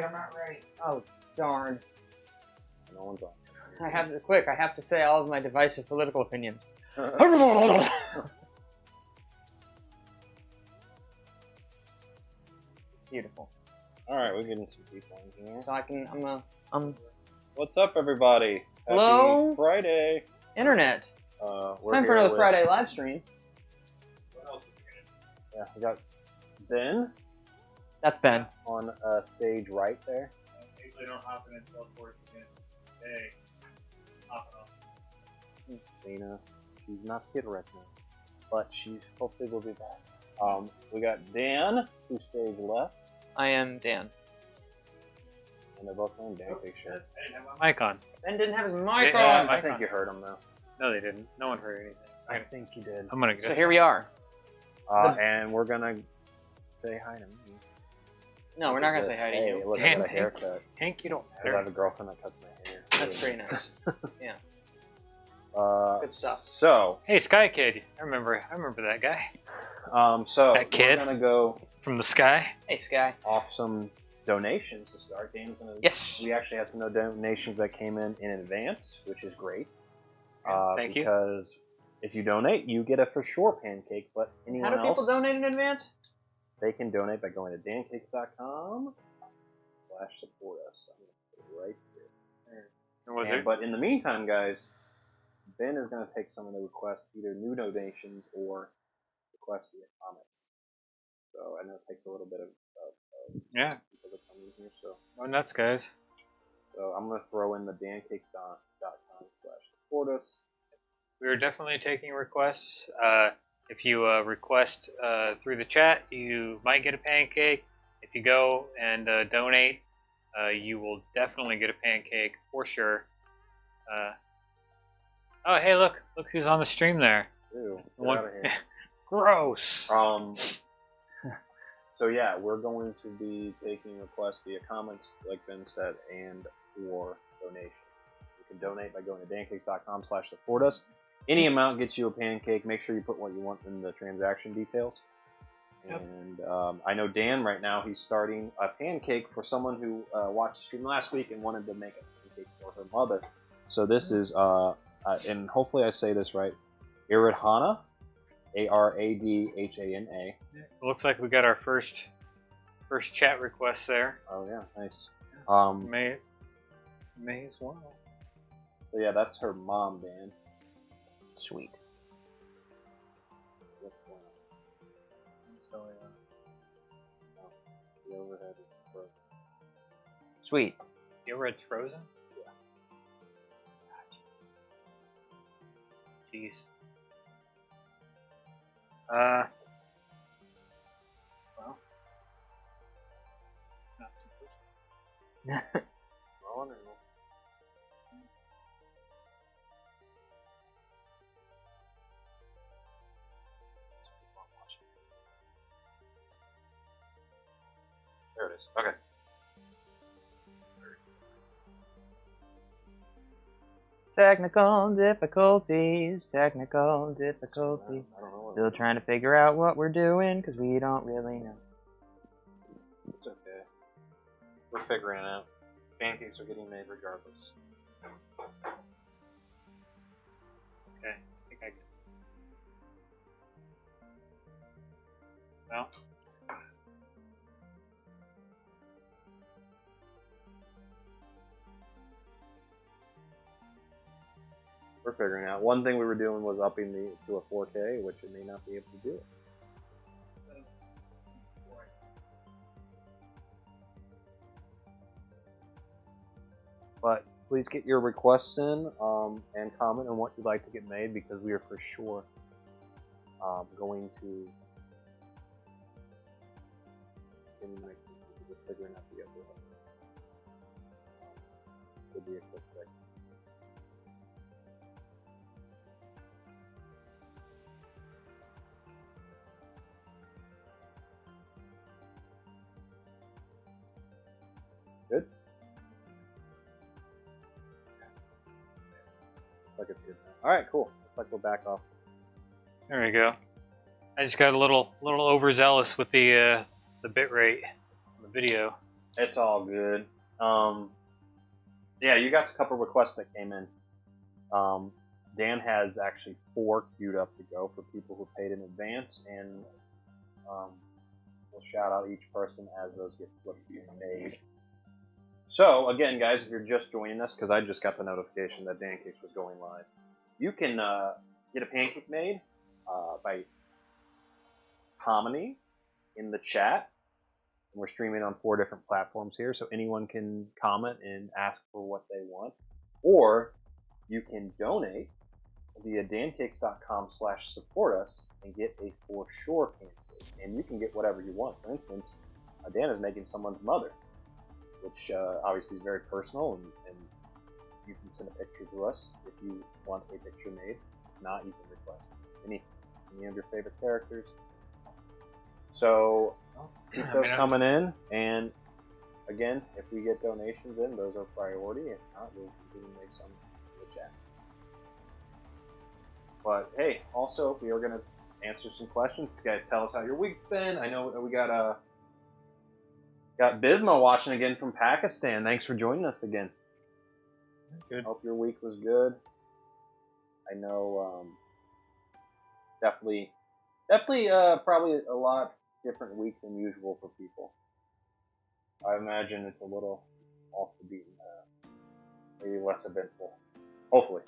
right, I'm not right. Oh, darn. No one's on. I have to say all of my divisive political opinions. Beautiful. All right, we're getting some people in here. So I'm What's up, everybody? Hello? Happy Friday. internet. We're Time for here another with- Friday live stream. Yeah, we got Ben That's Ben. on stage right there. Usually don't hop in and teleport again. Hey, hopping off. Lena, she's not here right now, but she hopefully will be back. We got Dan, who stage left, I am Dan. and they're both wearing Dancakes shirts. I didn't have my mic on. Ben didn't have his mic Yeah, on. mic I think on. you heard them though. No, they didn't. No one heard anything. I think you did. I'm gonna get So here we are. And we're gonna say hi to me. No, we're not gonna say hi to Hey, you. look, I Dan, got a haircut. Hank, you don't I have matter. a girlfriend that cuts my hair. That's pretty nice. Yeah. Good stuff. So, Hey, Sky Kid. I remember that guy That kid? we're gonna go from the sky. Hey, Sky. off some donations to start. Dan's gonna. Yes. We actually had some donations that came in advance, which is great. Thank you. Because if you donate, you get a for sure pancake. But How anyone do else, people donate in advance? they can donate by going to dancakes.com/support us. I'm gonna put it right here. Or was And- it? But in the meantime, guys, Ben is going to take some of the requests, either new donations or requests via comments. So I know it takes a little bit of Yeah. people to come in here. So No nuts, guys. I'm going to throw in the dancakes.com/support us. We are definitely taking requests. If you request through the chat, you might get a pancake. If you go and donate, you will definitely get a pancake for sure. Oh, hey, look who's on the stream there. Ew, get One- out of here. Gross. So yeah, we're going to be taking requests via comments, like Ben said, and or donation. You can donate by going to dancakes.com/support us. Any amount gets you a pancake. Make sure you put what you want in the transaction details. Yep. And I know Dan right now, he's starting a pancake for someone who watched the stream last week and wanted to make a pancake for her mother. So this is, and hopefully I say this right, Aradhana, Aradhana. Looks like we got our first chat request there. Oh yeah, nice. May as well. So yeah, that's her mom, Dan. Sweet. What's going on? What's going on? Oh, the overhead is broken. Sweet. The overhead's frozen? Yeah. Jeez. Well. Not supposed to. On or no? There it is. Okay. Technical difficulties. Technical difficulties. I don't know what Still trying to figure out what we're doing because we don't really know. It's okay. We're figuring it out. Pancakes are getting made regardless. Okay, I think I get it. Well, We're figuring out. One thing we were doing was upping to a 4K, which it may not be able to do it. But please get your requests in and comment on what you'd like to get made, because we are for sure going to just figuring out the other. Could be a quick fix. Good? Looks like it's good now. Alright, cool. Looks like we're back off. there we go. I just got a little overzealous with the bit rate on the video. It's all good. Yeah, you got a couple requests that came in. Dan has actually 4 queued up to go for people who paid in advance, and we'll shout out each person as those get flipped being made. So, again, guys, if you're just joining us, because I just got the notification that Dancakes was going live, you can get a pancake made by commenting in the chat. We're streaming on 4 different platforms here, so anyone can comment and ask for what they want. Or you can donate via dancakes.com/support us and get a For Sure pancake. And you can get whatever you want. For instance, Dan is making someone's mother, which obviously is very personal, and you can send a picture to us if you want a picture made. If not, you can request any of your favorite characters. So keep those coming in, and again, if we get donations in, those are priority. If not, we'll continue to make some in the chat. But hey, also we are going to answer some questions. Guys, tell us how your week's been. I know we got Bisma watching again from Pakistan. Thanks for joining us again. Good. Hope your week was good. I know definitely probably a lot different week than usual for people. I imagine it's a little off the beaten path. Maybe less eventful. Hopefully.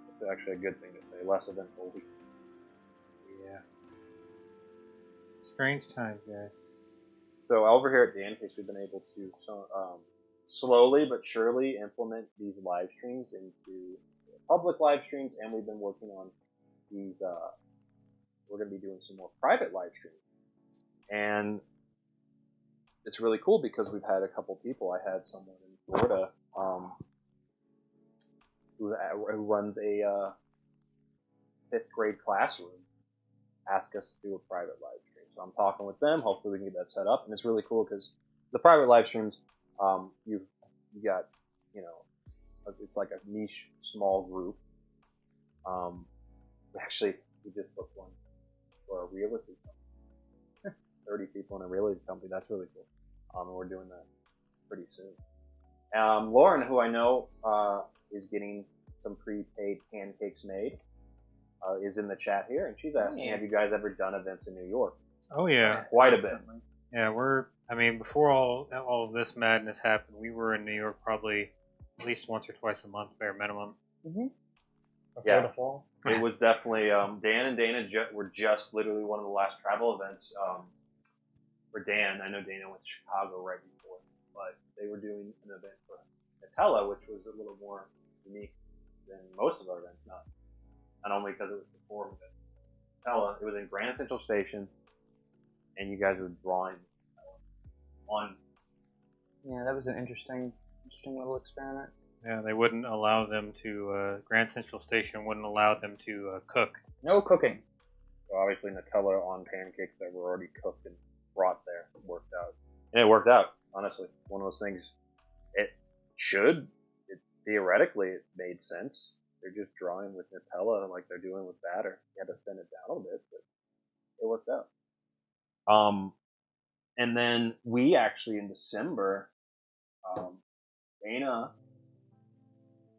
It's actually a good thing to say. Less eventful week. Yeah. Strange times, guys. So over here at Dancakes, we've been able to slowly but surely implement these live streams into public live streams, and we've been working on these. We're going to be doing some more private live streams, and it's really cool because we've had a couple people. I had someone in Florida who runs a 5th grade classroom ask us to do a private live stream. So I'm talking with them. Hopefully we can get that set up. And it's really cool because the private live streams, you got, it's like a niche small group. We just booked one for a realty company. 30 people in a realty company. That's really cool. And we're doing that pretty soon. Lauren, who I know is getting some prepaid pancakes made, is in the chat here, and she's asking, have you guys ever done events in New York? Oh yeah, quite a bit. Yeah, before all of this madness happened, we were in New York probably at least once or twice a month, bare minimum. Mm-hmm. Before the fall. It was definitely Dan and Dana were just literally one of the last travel events for Dan. I know Dana went to Chicago right before, but they were doing an event for Nutella, which was a little more unique than most of our events. Not only because it was before Nutella, it was in Grand Central Station, and you guys were drawing on. Yeah, that was an interesting little experiment. Yeah, they wouldn't allow them to. Grand Central Station wouldn't allow them to cook. No cooking. So obviously Nutella on pancakes that were already cooked and brought there worked out. And it worked out, honestly. One of those things. Theoretically, it made sense. They're just drawing with Nutella like they're doing with batter. You had to thin it down a little bit, but it worked out. And then we actually in December, Dana,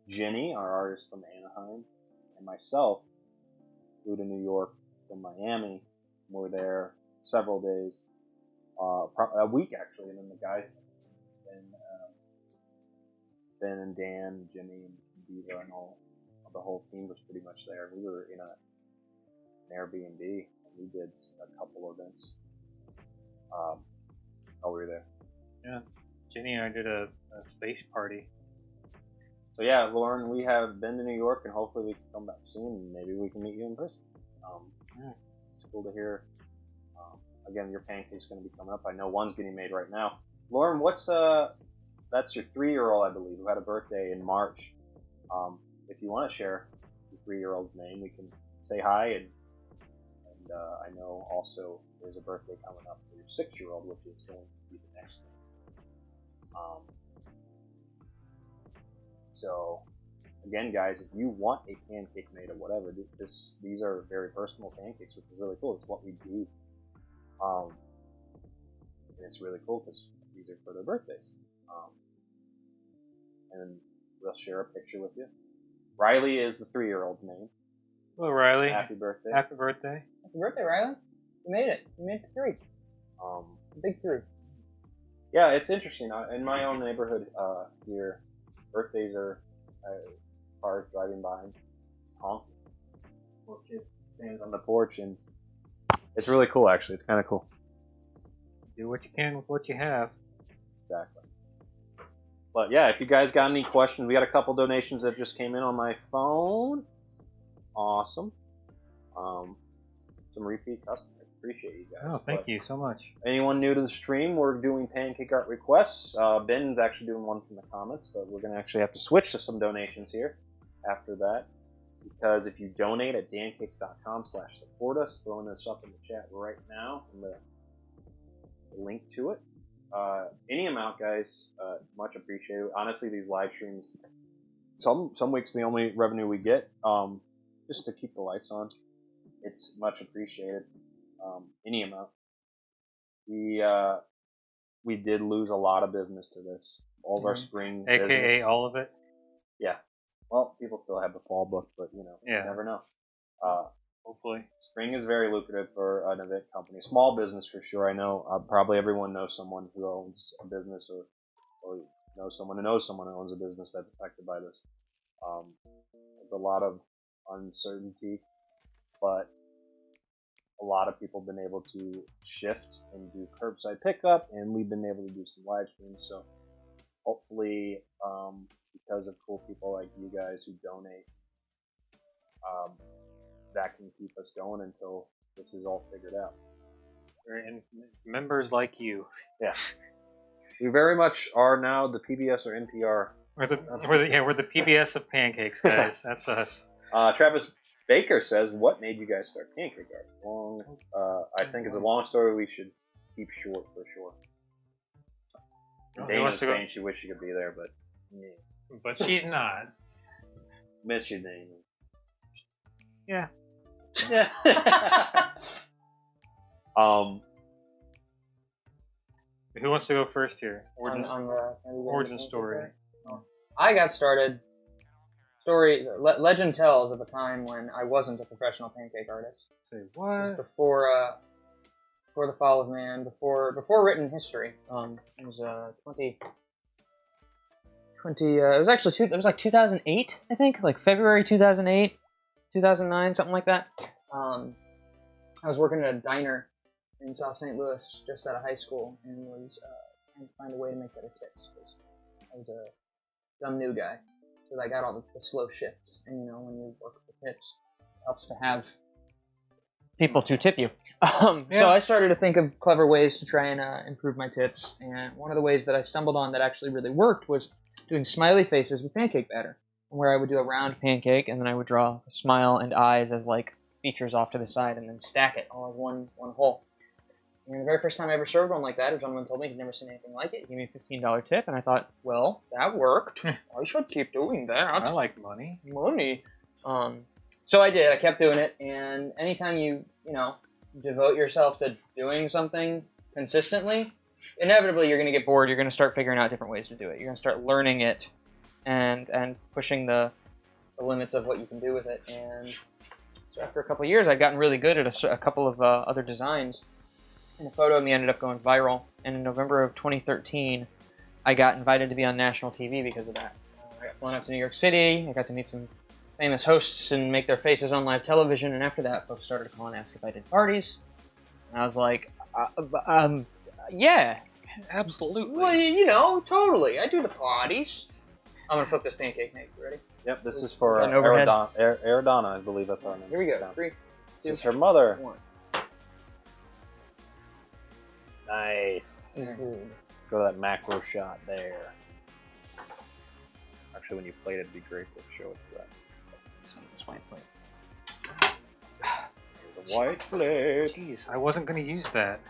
Jenny, our artist from Anaheim, and myself flew to New York from Miami. We were there several days, a week actually, and then the guys, Ben and Dan, Jimmy and Diva and the whole team was pretty much there. We were in an Airbnb, and we did a couple events. We were there. Yeah, Jenny and I did a space party. So yeah, Lauren, we have been to New York, and hopefully we can come back soon, and maybe we can meet you in person. It's cool to hear. Again, your pancake's going to be coming up. I know one's getting made right now. Lauren, that's your 3-year-old, I believe, who had a birthday in March. If you want to share your 3-year-old's name, we can say hi, and I know also there's a birthday coming up for your 6-year-old, which is going to be the next one. So, again, guys, if you want a pancake made or whatever, these are very personal pancakes, which is really cool. It's what we do. And it's really cool because these are for their birthdays. And we'll share a picture with you. Riley is the 3-year-old's name. Hello, Riley. Happy birthday. Happy birthday. Happy birthday, Riley. You made it. You made it to 3. Big 3. Yeah, it's interesting. In my own neighborhood here, birthdays are cars driving by, honk. Little kid stands on the porch, and it's really cool. Actually, it's kind of cool. Do what you can with what you have. Exactly. But yeah, if you guys got any questions, we got a couple donations that just came in on my phone. Awesome. Some repeat customers. Appreciate you guys. Oh, thank you so much. Anyone new to the stream, we're doing pancake art requests. Ben's actually doing one from the comments, but we're going to actually have to switch to some donations here after that. Because if you donate at dancakes.com/support us, throwing this up in the chat right now, and the link to it. Any amount, guys, much appreciated. Honestly, these live streams, some weeks the only revenue we get, just to keep the lights on. It's much appreciated. Any amount. We did lose a lot of business to this. All of our spring AKA business. all of it? Yeah. Well, people still have the fall book, but you never know. Hopefully. Spring is very lucrative for an event company. Small business for sure. I know probably everyone knows someone who owns a business or knows someone who knows someone who owns a business that's affected by this. There's a lot of uncertainty, but a lot of people have been able to shift and do curbside pickup, and we've been able to do some live streams. So hopefully, because of cool people like you guys who donate, that can keep us going until this is all figured out. And members like you. Yeah. We very much are now the PBS or NPR. We're the PBS of pancakes, guys. That's us. Travis Baker says, "What made you guys start Pancake Art?" Long. I think it's a long story. We should keep short for sure. Dana's saying she wished she could be there, but but she's not. Miss you, Dana. Yeah. Yeah. Who wants to go first here? On the origin story. I got started. Legend tells of a time when I wasn't a professional pancake artist. Say It what? was before the fall of man, before written history. It was 20. It was actually it was like 2008, I think, like February 2008, 2009, something like that. I was working at a diner in South St. Louis, just out of high school, and was trying to find a way to make better tips. I was a dumb new guy, so I got all the slow shifts. And when you work with the tips, it helps to have people to tip you. So I started to think of clever ways to try and improve my tips. And one of the ways that I stumbled on that actually really worked was doing smiley faces with pancake batter, where I would do a round pancake and then I would draw a smile and eyes as like features off to the side and then stack it all as one whole. And the very first time I ever served one like that, a gentleman told me he'd never seen anything like it. He gave me a $15 tip, and I thought, well, that worked. I should keep doing that. I like money. Money. So I did. I kept doing it, and anytime you devote yourself to doing something consistently, inevitably you're going to get bored. You're going to start figuring out different ways to do it. You're going to start learning it and pushing the limits of what you can do with it. And so after a couple of years, I'd gotten really good at a couple of other designs. And a photo of me ended up going viral. And in November of 2013, I got invited to be on national TV because of that. I got flown out to New York City. I got to meet some famous hosts and make their faces on live television. And after that, folks started to call and ask if I did parties. And I was like, yeah. Absolutely. Well, totally. I do the parties. I'm going to flip this pancake next. You ready? Yep, this is for Aradonna, I believe that's her name. Here we go. 3, 2, This is her mother. 1. Nice. Let's go to that macro shot there. Actually, when you plate it, it'd be great to show it to that. This white plate. The white plate. Jeez, I wasn't going to use that.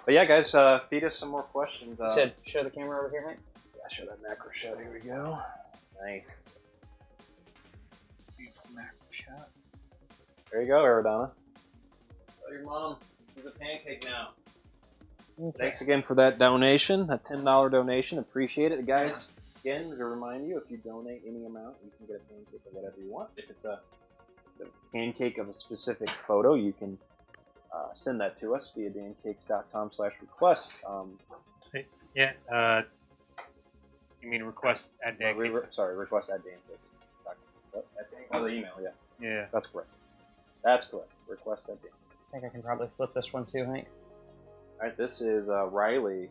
But yeah, guys, feed us some more questions. You said show the camera over here, Hank? Yeah, show that macro shot. Here we go. Nice. Beautiful macro shot. There you go, Aradonna. Tell your mom she's a pancake now. Okay. Thanks again for that donation, that $10 donation. Appreciate it, guys. Again, to remind you, if you donate any amount, you can get a pancake of whatever you want. If it's a pancake of a specific photo, you can send that to us via dancakes.com/request. Yeah. You mean request at Dancakes? Sorry, request at Dancakes. Oh, the email, yeah. Yeah. That's correct. That's correct. Request at Dancakes. I think I can probably flip this one too, Hank. All right, this is Riley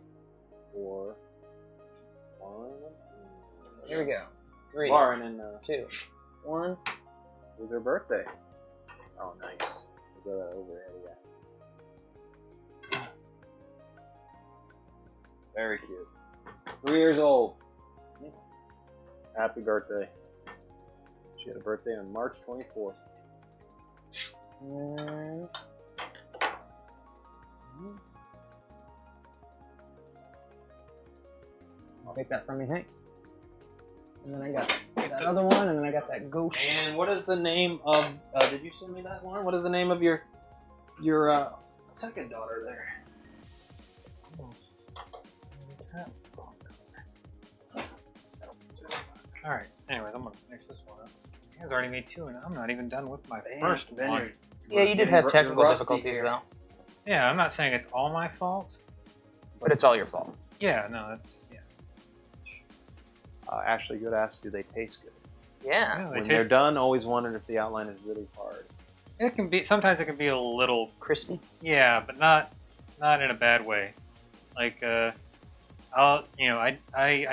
for Lauren. Here we go. 3, Lauren and 2, 1. it was her birthday. Oh, nice. We'll go that over here. Yeah. Very cute. 3 years old. Happy birthday. She had a birthday on March 24th. Take that from me, Hank. And then I got that other one, and then I got that ghost. And what is the name of? Did you send me that one? What is the name of your second daughter there? All right. Anyways, I'm gonna finish this one up. You guys already made 2, and I'm not even done with my first one. Yeah, you did have technical difficulties, though. Yeah, I'm not saying it's all my fault. But it's all your fault. Yeah, no, that's yeah. Ashley Good asked, do they taste good? Yeah. Yeah, When they're done, always wondered if the outline is really hard. It can be. Sometimes it can be a little. Crispy. Yeah, but not in a bad way. Like I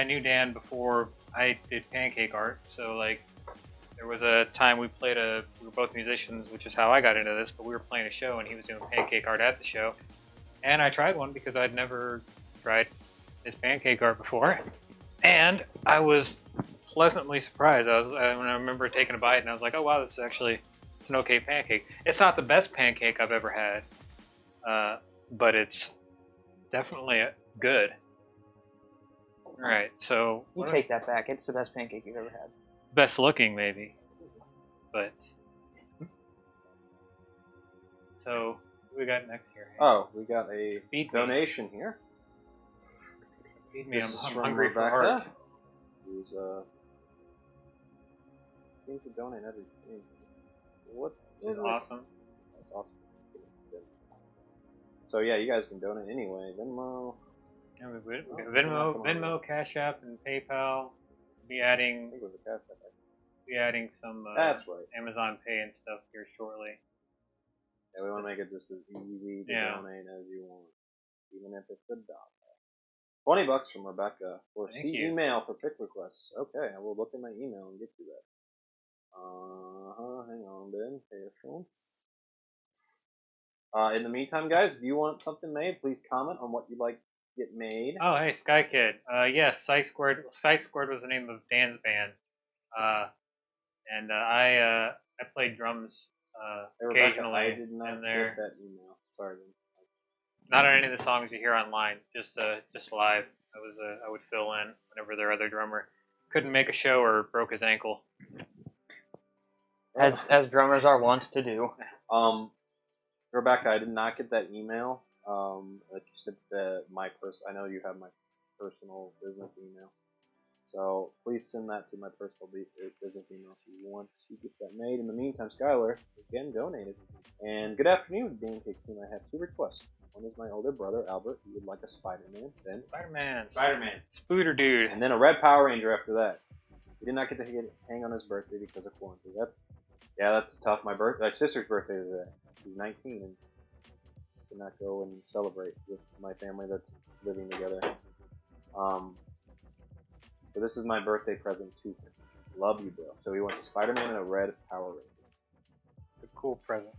knew Dan before I did pancake art, so like there was a time we were both musicians, which is how I got into this, but we were playing a show and he was doing pancake art at the show. And I tried one because I'd never tried his pancake art before. And I was pleasantly surprised. When I remember taking a bite and I was like, oh wow, it's an okay pancake. It's not the best pancake I've ever had, but it's definitely good. Alright, so... You take that back. It's the best pancake you've ever had. Best looking, maybe. But... So, what we got next here? Oh, we got a Feed me. donation here. Feed me, This is I'm from hungry for Rebecca, heart. who's seems to donate everything. What Which is is it? awesome. That's awesome. So yeah, you guys can donate anyway. Venmo. Yeah, we got Venmo, Cash App, and PayPal. Be adding I think it was a cash app. some That's right. Amazon Pay and stuff here shortly. Yeah, we want to make it just as easy to donate as you want, even if it's $1. $20 from Rebecca for Thank see you. email for pick requests. Okay, I will look in my email and get you that. Hang on, Ben. Patience. In the meantime, guys, if you want something made, please comment on what you'd like to get made. Oh, hey, Sky Kid. Yes, Psych Squared was the name of Dan's band. And I played drums Hey, Rebecca, occasionally I did not in there. get that email. Sorry, Ben. Not on any of the songs you hear online, just live. I would fill in whenever their other drummer couldn't make a show or broke his ankle. As drummers are wont to do. Rebecca, I did not get that email. Like you said, I know you have my personal business email. So please send that to my personal business email if you want to get that made. In the meantime, Skylar again donated. And good afternoon, Dancakes team. I have 2 requests. One is my older brother, Albert. He would like a Spider-Man. Then Spider-Man. Spooder dude. And then a Red Power Ranger after that. He did not get to hang on his birthday because of quarantine. That's tough. My sister's birthday is today. She's 19 and did not go and celebrate with my family that's living together. So this is my birthday present to him. Love you, Bill. So he wants a Spider-Man and a Red Power Ranger. A cool present.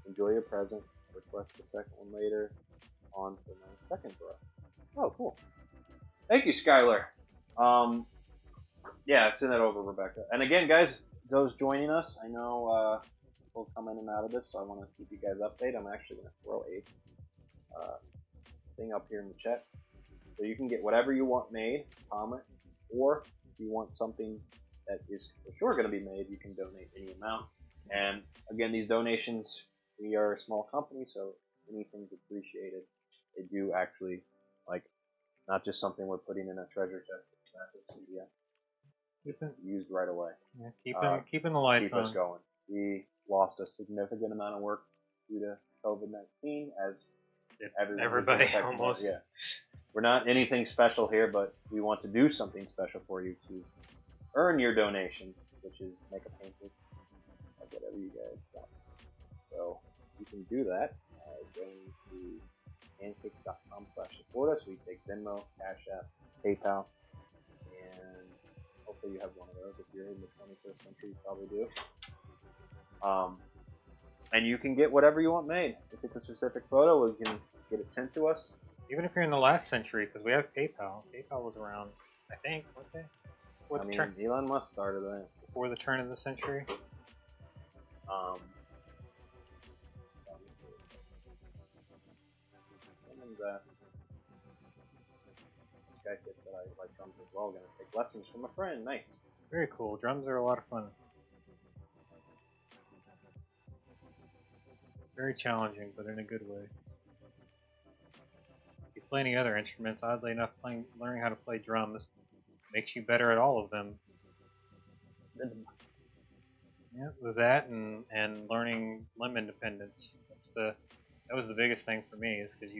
Enjoy your present. Request the second one later. On for my second bro. Oh, cool. Thank you, Skylar. Yeah, send that over, Rebecca. And again, guys, those joining us, I know people come in and out of this, so I want to keep you guys updated. I'm actually going to throw a thing up here in the chat. So you can get whatever you want made, comment, or if you want something that is for sure going to be made, you can donate any amount. And again, these donations we are a small company, so anything's appreciated. They do actually, like, not just something we're putting in a treasure chest. It's used right away. Yeah, keeping the lights Keep on. us going. We lost a significant amount of work due to COVID-19, as Everybody almost. Yeah. We're not anything special here, but we want to do something special for you to earn your donation, which is make a painting of whatever you guys want. So you can do that by going to dancakes.com/support us. We take Venmo, Cash App, PayPal, and hopefully you have one of those. If you're in the 21st century, you probably do. And you can get whatever you want made. If it's a specific photo, we can get it sent to us. Even if you're in the last century, because we have PayPal. PayPal was around, I think, Elon Musk started that. Before the turn of the century. Someone's asked. This guy thinks that I like drums as well. Going to take lessons from a friend. Nice. Very cool. Drums are a lot of fun. Very challenging, but in a good way. If you play any other instruments, oddly enough, learning how to play drums makes you better at all of them. Yeah, with that and learning limb independence. That was the biggest thing for me, is because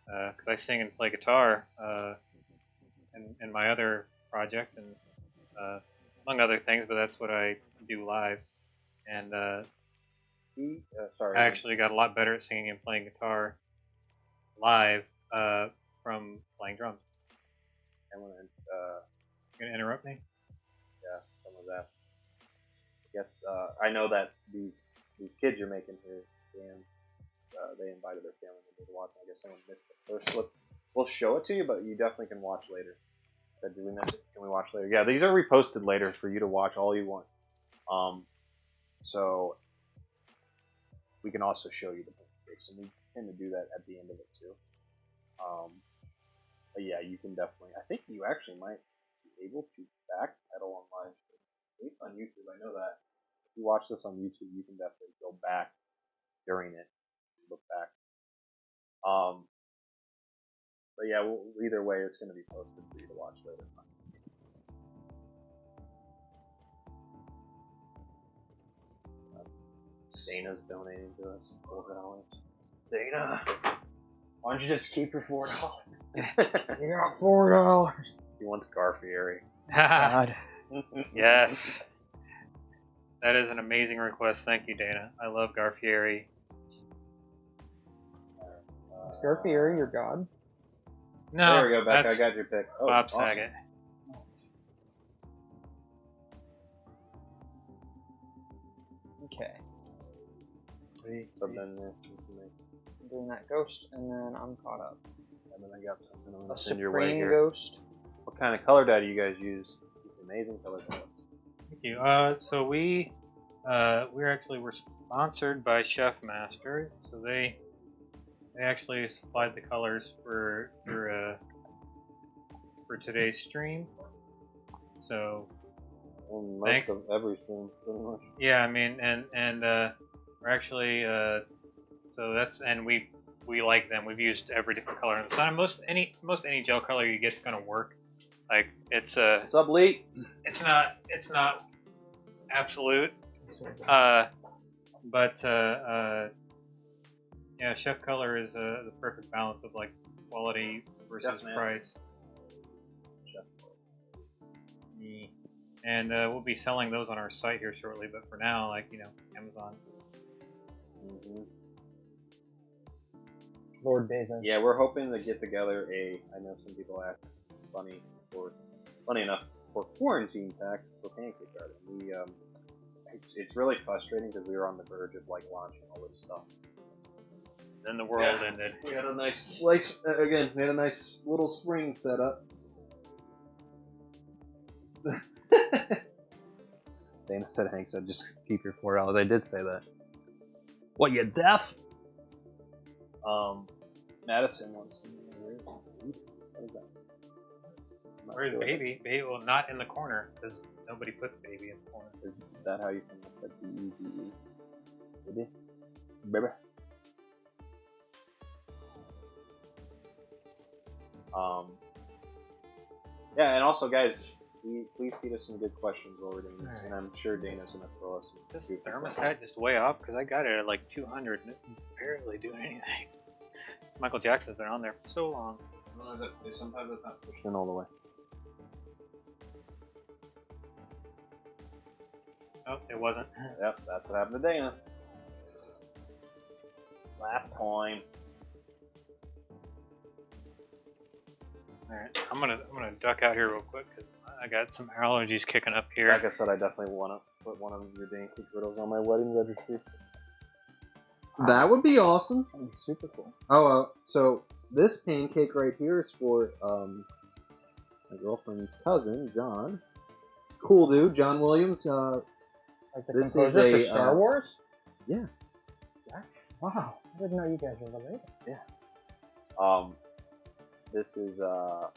because I sing and play guitar in my other project, and among other things, but that's what I do live. And sorry. I actually got a lot better at singing and playing guitar live from playing drums. You gonna interrupt me? Yeah, someone's asked. I guess I know that these kids you're making here, they invited their family members to watch. I guess someone missed the first clip. We'll show it to you, but you definitely can watch later. Said, did we miss it? Can we watch later? Yeah, these are reposted later for you to watch all you want. So we can also show you the pancakes, and we tend to do that at the end of it too. But yeah, you can definitely. I think you actually might be able to backpedal on live stream, at least on YouTube. I know that. If you watch this on YouTube, you can definitely go back during it, and look back. But yeah, either way, it's going to be posted for you to watch later. Dana's donating to us $4. Dana, why don't you just keep your $4? You got $4. He wants Garfieri. God. Yes. That is an amazing request. Thank you, Dana. I love Garfieri. Is Garfieri your god? No. There we go, Beck. That's I got your pick. Oh, Bob awesome. Saget. Okay. So then I'm doing that ghost, and then I'm caught up. and then I got something on A this in your way Supreme here. ghost. What kind of color dye do you guys use? Amazing color palettes. Thank you. So we're sponsored by Chef Master, so they actually supplied the colors for today's stream. So Well, most Thanks. of every stream, pretty much. yeah, I mean, and we're actually so that's, and we like them. We've used every different color in the sun. Most any gel color you get's gonna work. Like it's What's up, Lee? it's not absolute, but yeah, Chef Color is the perfect balance of like quality versus Chef price. Chef. And we'll be selling those on our site here shortly, but for now, like, you know, Amazon. Mm-hmm. Lord Bezos. Yeah, we're hoping to get together I know some people asked, funny enough, for quarantine pack for Pancake Garden. We, it's really frustrating because we were on the verge of like launching all this stuff. Then the world ended. We had a nice little spring set up. Dana said, Hank said, just keep your $4. I did say that. What, you deaf? Madison wants to know, what is that? I'm not Where's sure. baby? Baby, well, not in the corner, because nobody puts baby in the corner. Is that how you pronounce that? B-E-B-E? Maybe? baby. Yeah, and also, guys, please feed us some good questions while we're doing this, and I'm sure Dana's gonna throw us some. Is this thermostat just way off? Because I got it at like 200 and it's barely doing anything. Michael Jackson's been on there for so long. Sometimes it's not pushed in all the way. Oh, it wasn't. Yep, that's what happened to Dana. Last time. All right, I'm gonna duck out here real quick because I got some allergies kicking up here. Like I said, I definitely want to put one of your Dancake riddles on my wedding registry. That would be awesome. That'd be super cool. Oh, so this pancake right here is for my girlfriend's cousin, John. Cool dude, John Williams. Like the This composer is for a, Star Wars? Yeah. Wow. I didn't know you guys were related. Yeah. This is art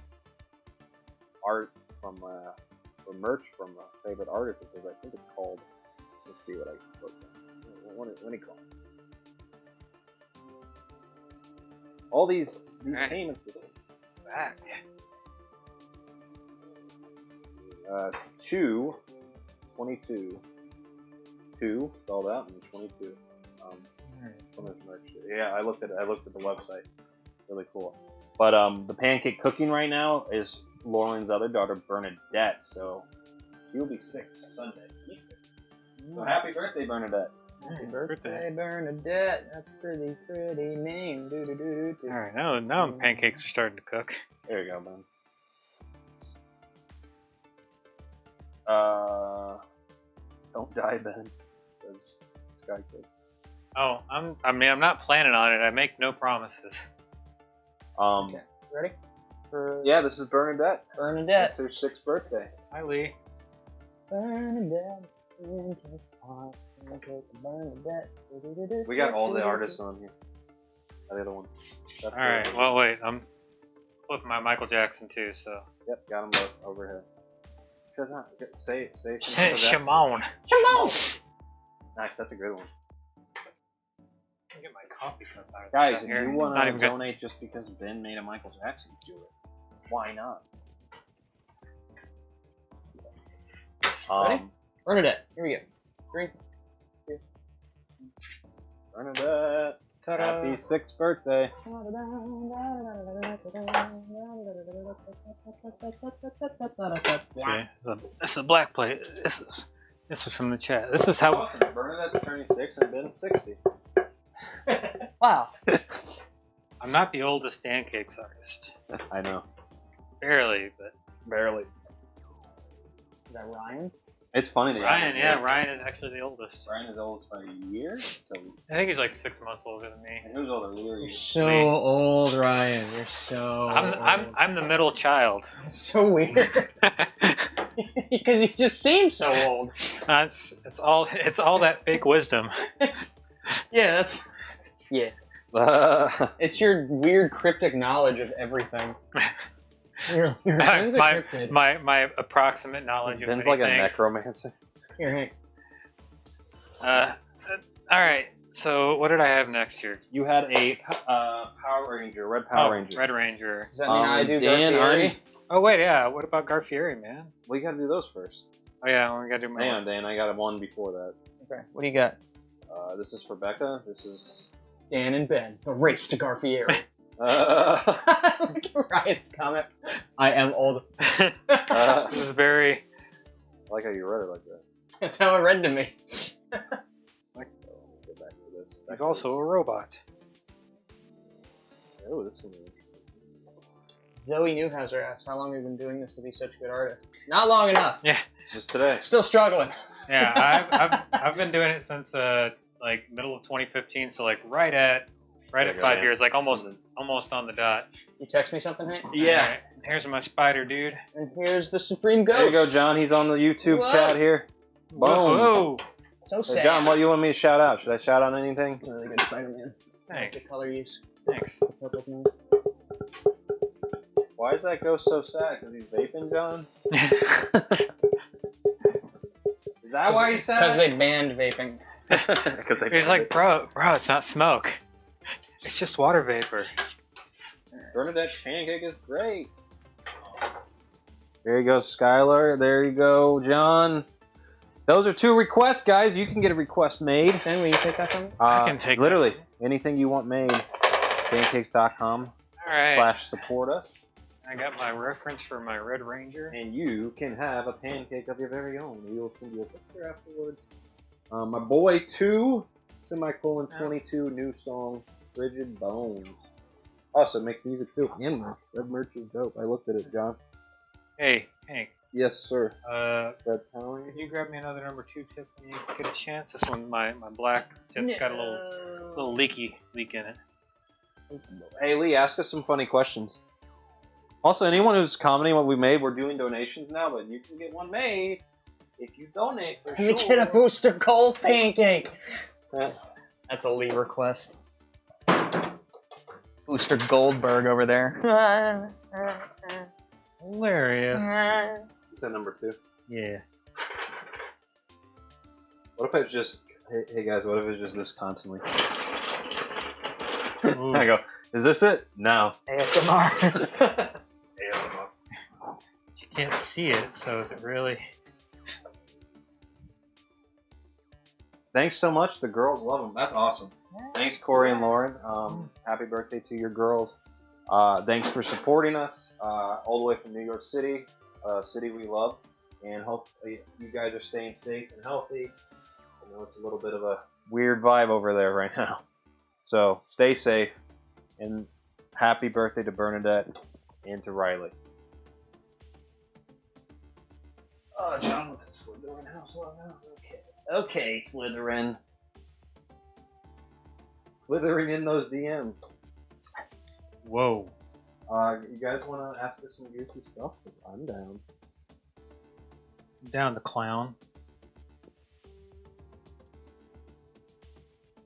from or merch from a favorite artist of his. I think it's called. Let's see what I can put down. What do you call it? All these Right. payments. Back. 22. 2 spelled out and 22. From his merch. Yeah, I looked at the website. Really cool. But the pancake cooking right now is Lauren's other daughter, Bernadette. So she'll be 6 Sunday, Easter. So happy birthday, Bernadette! Happy birthday, Bernadette. That's pretty name. All right, now pancakes are starting to cook. There you go, man. Don't die, Ben. Because Sky Kid. Oh, I'm not planning on it. I make no promises. Okay. Ready? Yeah, this is Bernadette. Bernadette. It's her 6th birthday. Hi, Lee. Bernadette. We got all the artists on here. The other one. All right. Well, wait. I'm flipping my Michael Jackson too. So. Yep, got them both over here. Say something. Shimon. Nice, that's a good one. Get my coffee cup out. Guys, if you want Not to even good. donate just because Ben made a Michael Jackson, do it. Why not? Ready? Bernadette. Here we go. 3, 2. Bernadette. Ta-da. Happy 6th birthday. See, this is a black plate. This is from the chat. This is how. Awesome. Bernadette's turning 6 and Ben's 60. Wow. I'm not the oldest Dancakes artist. I know. Barely, but Barely. Is that Ryan? It's funny that Ryan. Yeah, Ryan is actually the oldest. Ryan is oldest by a year. So, I think he's like 6 months older than me. and who's older? You're You're so old, Ryan. You're so I'm the middle child. It's so weird. Because you just seem so old. It's all that fake wisdom. Yeah. It's your weird cryptic knowledge of everything. Your Ben's are cryptid. my approximate knowledge of Ben's many like a things. necromancer. Here, Hank. All right. So what did I have next here? You had a Power Ranger, Red Power Ranger. Red Ranger. Does that mean I do Dan, Garfieri? Oh wait, yeah. What about Garfieri, man? We gotta do those first. Oh yeah, we gotta do my Hang on, Dan. I got one before that. Okay. What do you got? This is for Becca. This is. Dan and Ben. A race to Garfieri. Look at Ryan's comment. I am old. This is very. I like how you read it like that. That's how it read to me. Get back to this. He's also a robot. Oh, this is gonna be interesting. Zoe Newhouser asks, how long have you been doing this to be such good artists? Not long enough. Yeah. Just today. Still struggling. Yeah, I've been doing it since like middle of 2015, so like right at 5 years, like almost on the dot. You text me something, Hank? Yeah. All right, here's my spider, dude. And here's the Supreme Ghost. There you go, John. He's on the YouTube Whoa. chat here. Boom. Whoa. So Hey, sad. John, what do you want me to shout out? Should I shout out anything? Really good Spider-Man. Thanks. The color use. Thanks. Why is that ghost so sad? Because he's vaping, John? Is that why he's sad? Because they banned vaping. He's like, bro, it's not smoke. It's just water vapor. Bernadette pancake is great. There you go, Skylar. There you go, John. Those are 2 requests, guys. You can get a request made. Ben, will you take that from me? I can take literally that. anything you want made. Dancakes.com All right. /support us. I got my reference for my Red Ranger. And you can have a pancake of your very own. We will send you a picture afterwards. My boy 2, /22, new song, Frigid Bones. Also makes music too. And merch. That merch is dope. I looked at it, John. Hey, Hank. Yes, sir. Could you grab me another number 2 tip when you get a chance? This one, my black tip's got a little leak in it. Hey, Lee, ask us some funny questions. Also, anyone who's commenting what we made, we're doing donations now, but you can get one made if you donate for Let me get a Booster Gold pancake. That's a Lee request. Booster Goldberg over there. Hilarious. You said number 2? Yeah. What if it's just, hey guys, what if it's just this constantly? Ooh. I go, is this it? No. ASMR. ASMR. You can't see it, so is it really? Thanks so much. The girls love them. That's awesome. Thanks, Corey and Lauren. Happy birthday to your girls. Thanks for supporting us all the way from New York City, city we love. And hopefully you guys are staying safe and healthy. I know it's a little bit of a weird vibe over there right now. So stay safe. And happy birthday to Bernadette and to Riley. Oh, John went to Slytherin house. Okay, Slytherin. Slithering in those DMs. Whoa. You guys want to ask her some goofy stuff? Because I'm down. Down the clown.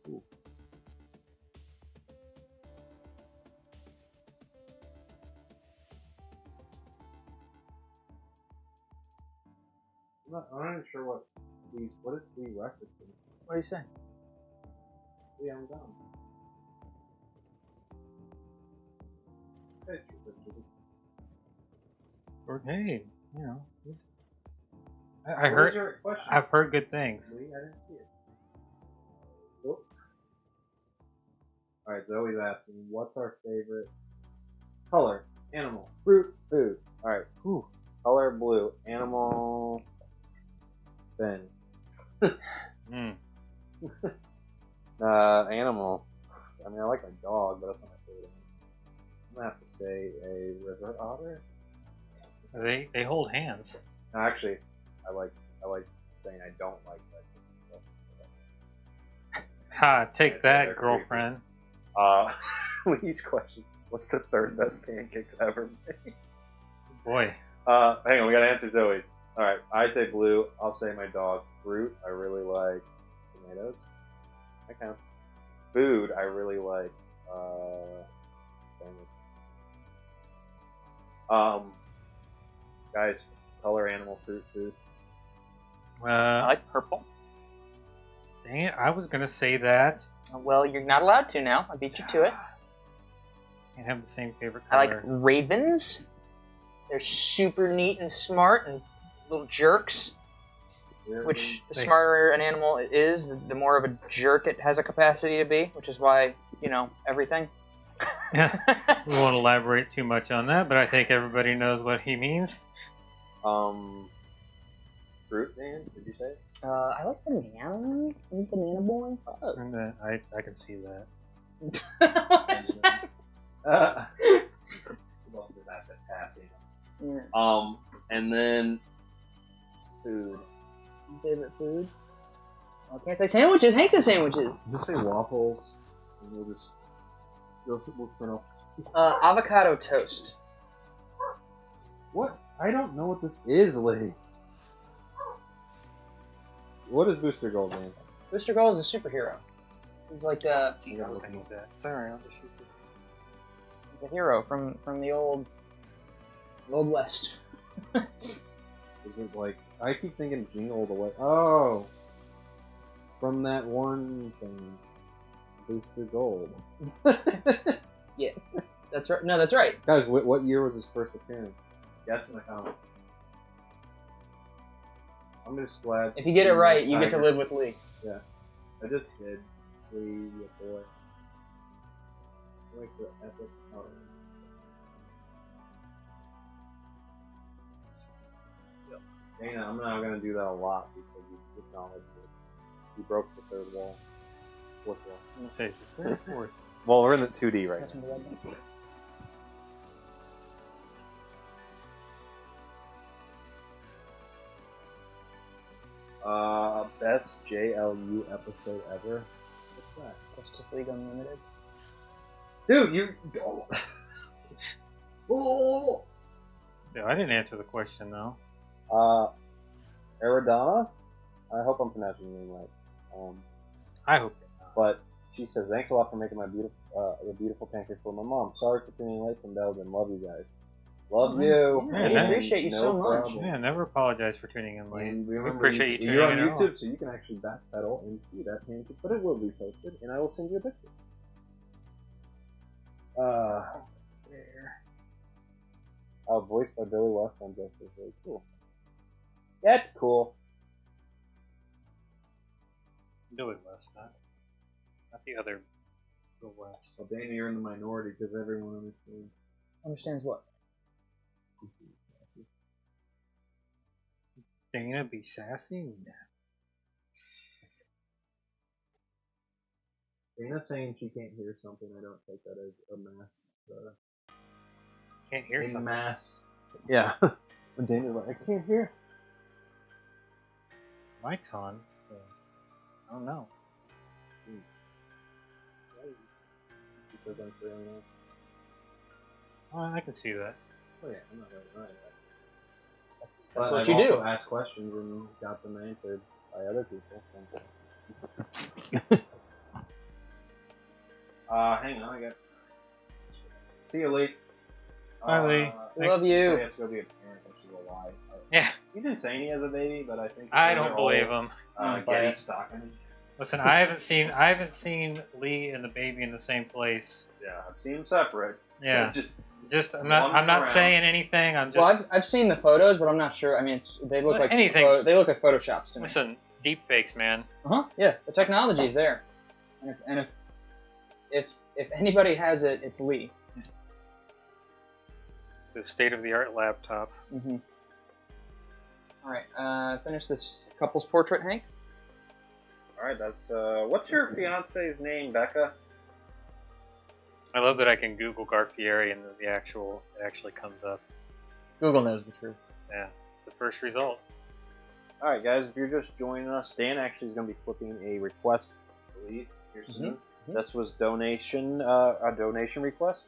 Ooh. I'm not even sure what is the reference? What are you saying? Yeah, I'm down. Or hey, you know, Question? I've heard good things. Lee, I didn't see it. Whoop. Alright, Zoe's asking, what's our favorite color, animal, fruit, food? Alright, color blue, animal, then. Animal. I mean, I like my dog, but that's not my favorite animal. I'm gonna have to say a river otter. They hold hands. No, actually, I like saying I don't like that. Ha! Take Yeah, so that, they're girlfriend. Lee's question: what's the 3rd best pancakes ever made? Boy. Hang on, we gotta answer Zoe's. All right, I say blue. I'll say my dog. Fruit, I really like tomatoes. That counts. Food, I really like. Guys, color, animal, fruit, food. I like purple. Dang it! I was gonna say that. Well, you're not allowed to now. I beat you to it. Can't have the same favorite I color. like ravens. They're super neat and smart and little jerks. Which the smarter an animal is, the more of a jerk it has a capacity to be. Which is why, you know, everything. Yeah. We won't elaborate too much on that, but I think everybody knows what he means. Fruit, man? Did you say? I like banana. Banana boy. Oh. And I can see that. What's that? Also that passing. Yeah. And then food. Favorite food? Oh, can't say sandwiches. Hank says sandwiches. Just say waffles. And we'll turn off. Avocado toast. What? I don't know what this is, Lee. What is Booster Gold, man? Booster Gold is a superhero. He's like I was gonna use that. Sorry, I'll just shoot this. he's a hero from the old West. Is it like I keep thinking Jingle the Way? Oh, from that one thing. Booster Gold. Yeah, that's right. No, that's right. Guys, what year was his first appearance? Guess in the comments. I'm just glad. If you get it right, you get to live with Lee. Yeah, I just did. Lee, your boy. Like the epic. Oh. Dana, I'm not gonna do that a lot because you acknowledged it. You broke the third wall. Fourth wall. I'm gonna say it's the third or fourth. Well, we're in the 2D right That's now. what I think. Best JLU episode ever. What's that? Justice League Unlimited. Dude, you. Oh. Yeah, I didn't answer the question though. Aradana? I hope I'm pronouncing your name right. I hope not. But she says, thanks a lot for making my beautiful pancake for my mom. Sorry for tuning in late from Belgium. Love you guys. Love you. Yeah, we appreciate you so much. Yeah, never apologize for tuning in late. And We remember, appreciate you tuning you're in on at all. YouTube, so you can actually backpedal and see that pancake, but it will be posted, and I will send you a picture. Voiced by Billy West on Justice. Really cool. That's cool. Billy West, not the other Bill West. Well, Dana, you're in the minority because everyone understands. Understands what? Dana be sassy? Dana saying she can't hear something. I don't take that as a mass. Can't hear something. Mass. Yeah. When Dana's like, I can't hear. Mic's on. So I don't know. He says I'm feeling that. Oh, I can see that. Oh yeah, I'm not gonna lie. That's But what I've you also do. asked questions and got them answered by other people. Hang on, I got. See you, Lee. Bye, Lee. Love you. So he has to go be a parent, which is a lie. Yeah. He didn't say he has a baby, but I think I those don't are believe all, him. Getty stocking. Listen, I haven't seen Lee and the baby in the same place. Yeah, I've seen them separate. Yeah. Just I'm not saying anything. I'm just. Well, I've seen the photos, but I'm not sure. I mean, they look like anything. They look like photoshops to me. Listen, deep fakes, man. Yeah, the technology's there, and if anybody has it, it's Lee. The state-of-the-art laptop. Mm-hmm. All right, finish this couple's portrait, Hank. all right. That's what's your fiance's name, Becca? I love that I can Google Garth Fieri and it actually comes up. Google knows the truth. Yeah, it's the first result. All right, guys. If you're just joining us, Dan actually is going to be flipping a request. I believe here soon. Mm-hmm. This was a donation request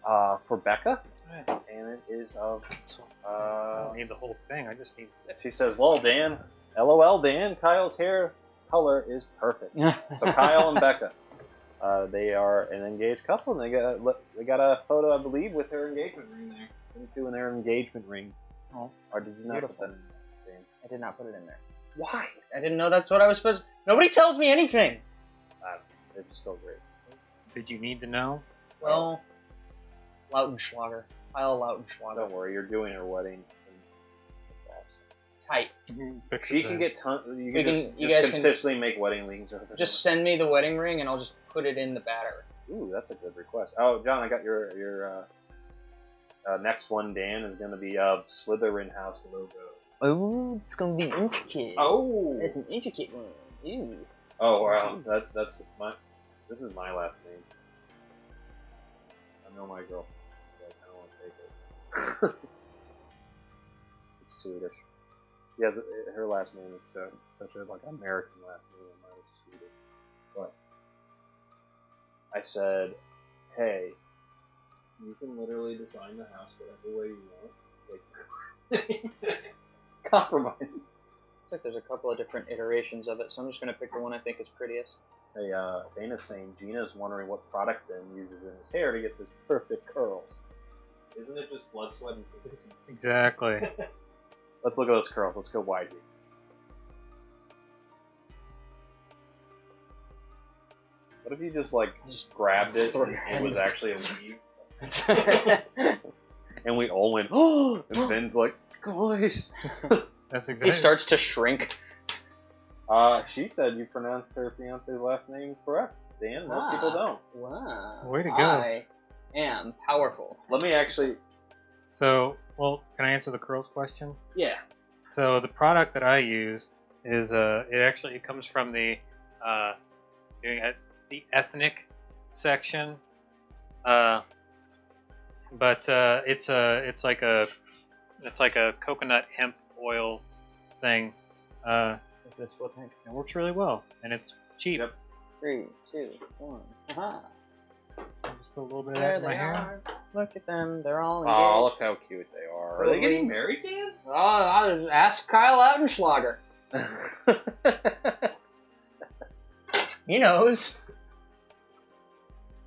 for Becca, and it is of. I don't need the whole thing. I just need. She says, "Lol, Dan. LOL, Dan. Kyle's hair color is perfect." So Kyle and Becca, they are an engaged couple, and they got a photo, I believe, with her engagement ring there. Doing their engagement ring. Oh, or did you not put that in there, Dan? I did not put it in there. Why? I didn't know that's what I was supposed. Nobody tells me anything. It's still great. Did you need to know? Well, Lautenschlager. Kyle Lautenschlager. Don't worry, you're doing her wedding. Tight. She can get you We can can- you just guys can- consistently make wedding rings. Just send me the wedding ring, and I'll just put it in the batter. Ooh, that's a good request. Oh, John, I got your next one. Dan is going to be Slytherin House logo. Oh, it's gonna be intricate. Oh, It's an intricate one. Ew. oh wow, that's my. This is my last name. I know my girl. I kind of want to take it. It's Swedish. Yes, her last name is such a like American last name, and mine is Swedish. But I said, hey, you can literally design the house whatever way you want. Like, compromise. Looks like there's a couple of different iterations of it, so I'm just gonna pick the one I think is prettiest. Hey, Dana's saying Gina's wondering what product Ben uses in his hair to get this perfect curls. Isn't it just blood, sweat, and tears? Exactly. Let's look at those curls. Let's go wide view. What if you just like grabbed it and it was actually a weave? And we all went, oh! And Ben's like, guys. That's exactly. He starts to shrink. She said you pronounced her fiance's last name correct. Dan, most people don't. Wow. Way to go. I am powerful. Let me actually. So, well, can I answer the curls question? Yeah. So the product that I use is it comes from the ethnic section, but it's like a coconut hemp oil thing. This will take It works really well, and it's cheap. Yep. 3, 2, 1. Aha. Just put a little bit of There that in they my hair. are. Look at them. They're all engaged. Oh, look how cute they are. Are they getting married, Dan? Oh, I'll just ask Kyle Lautenschlager. He knows.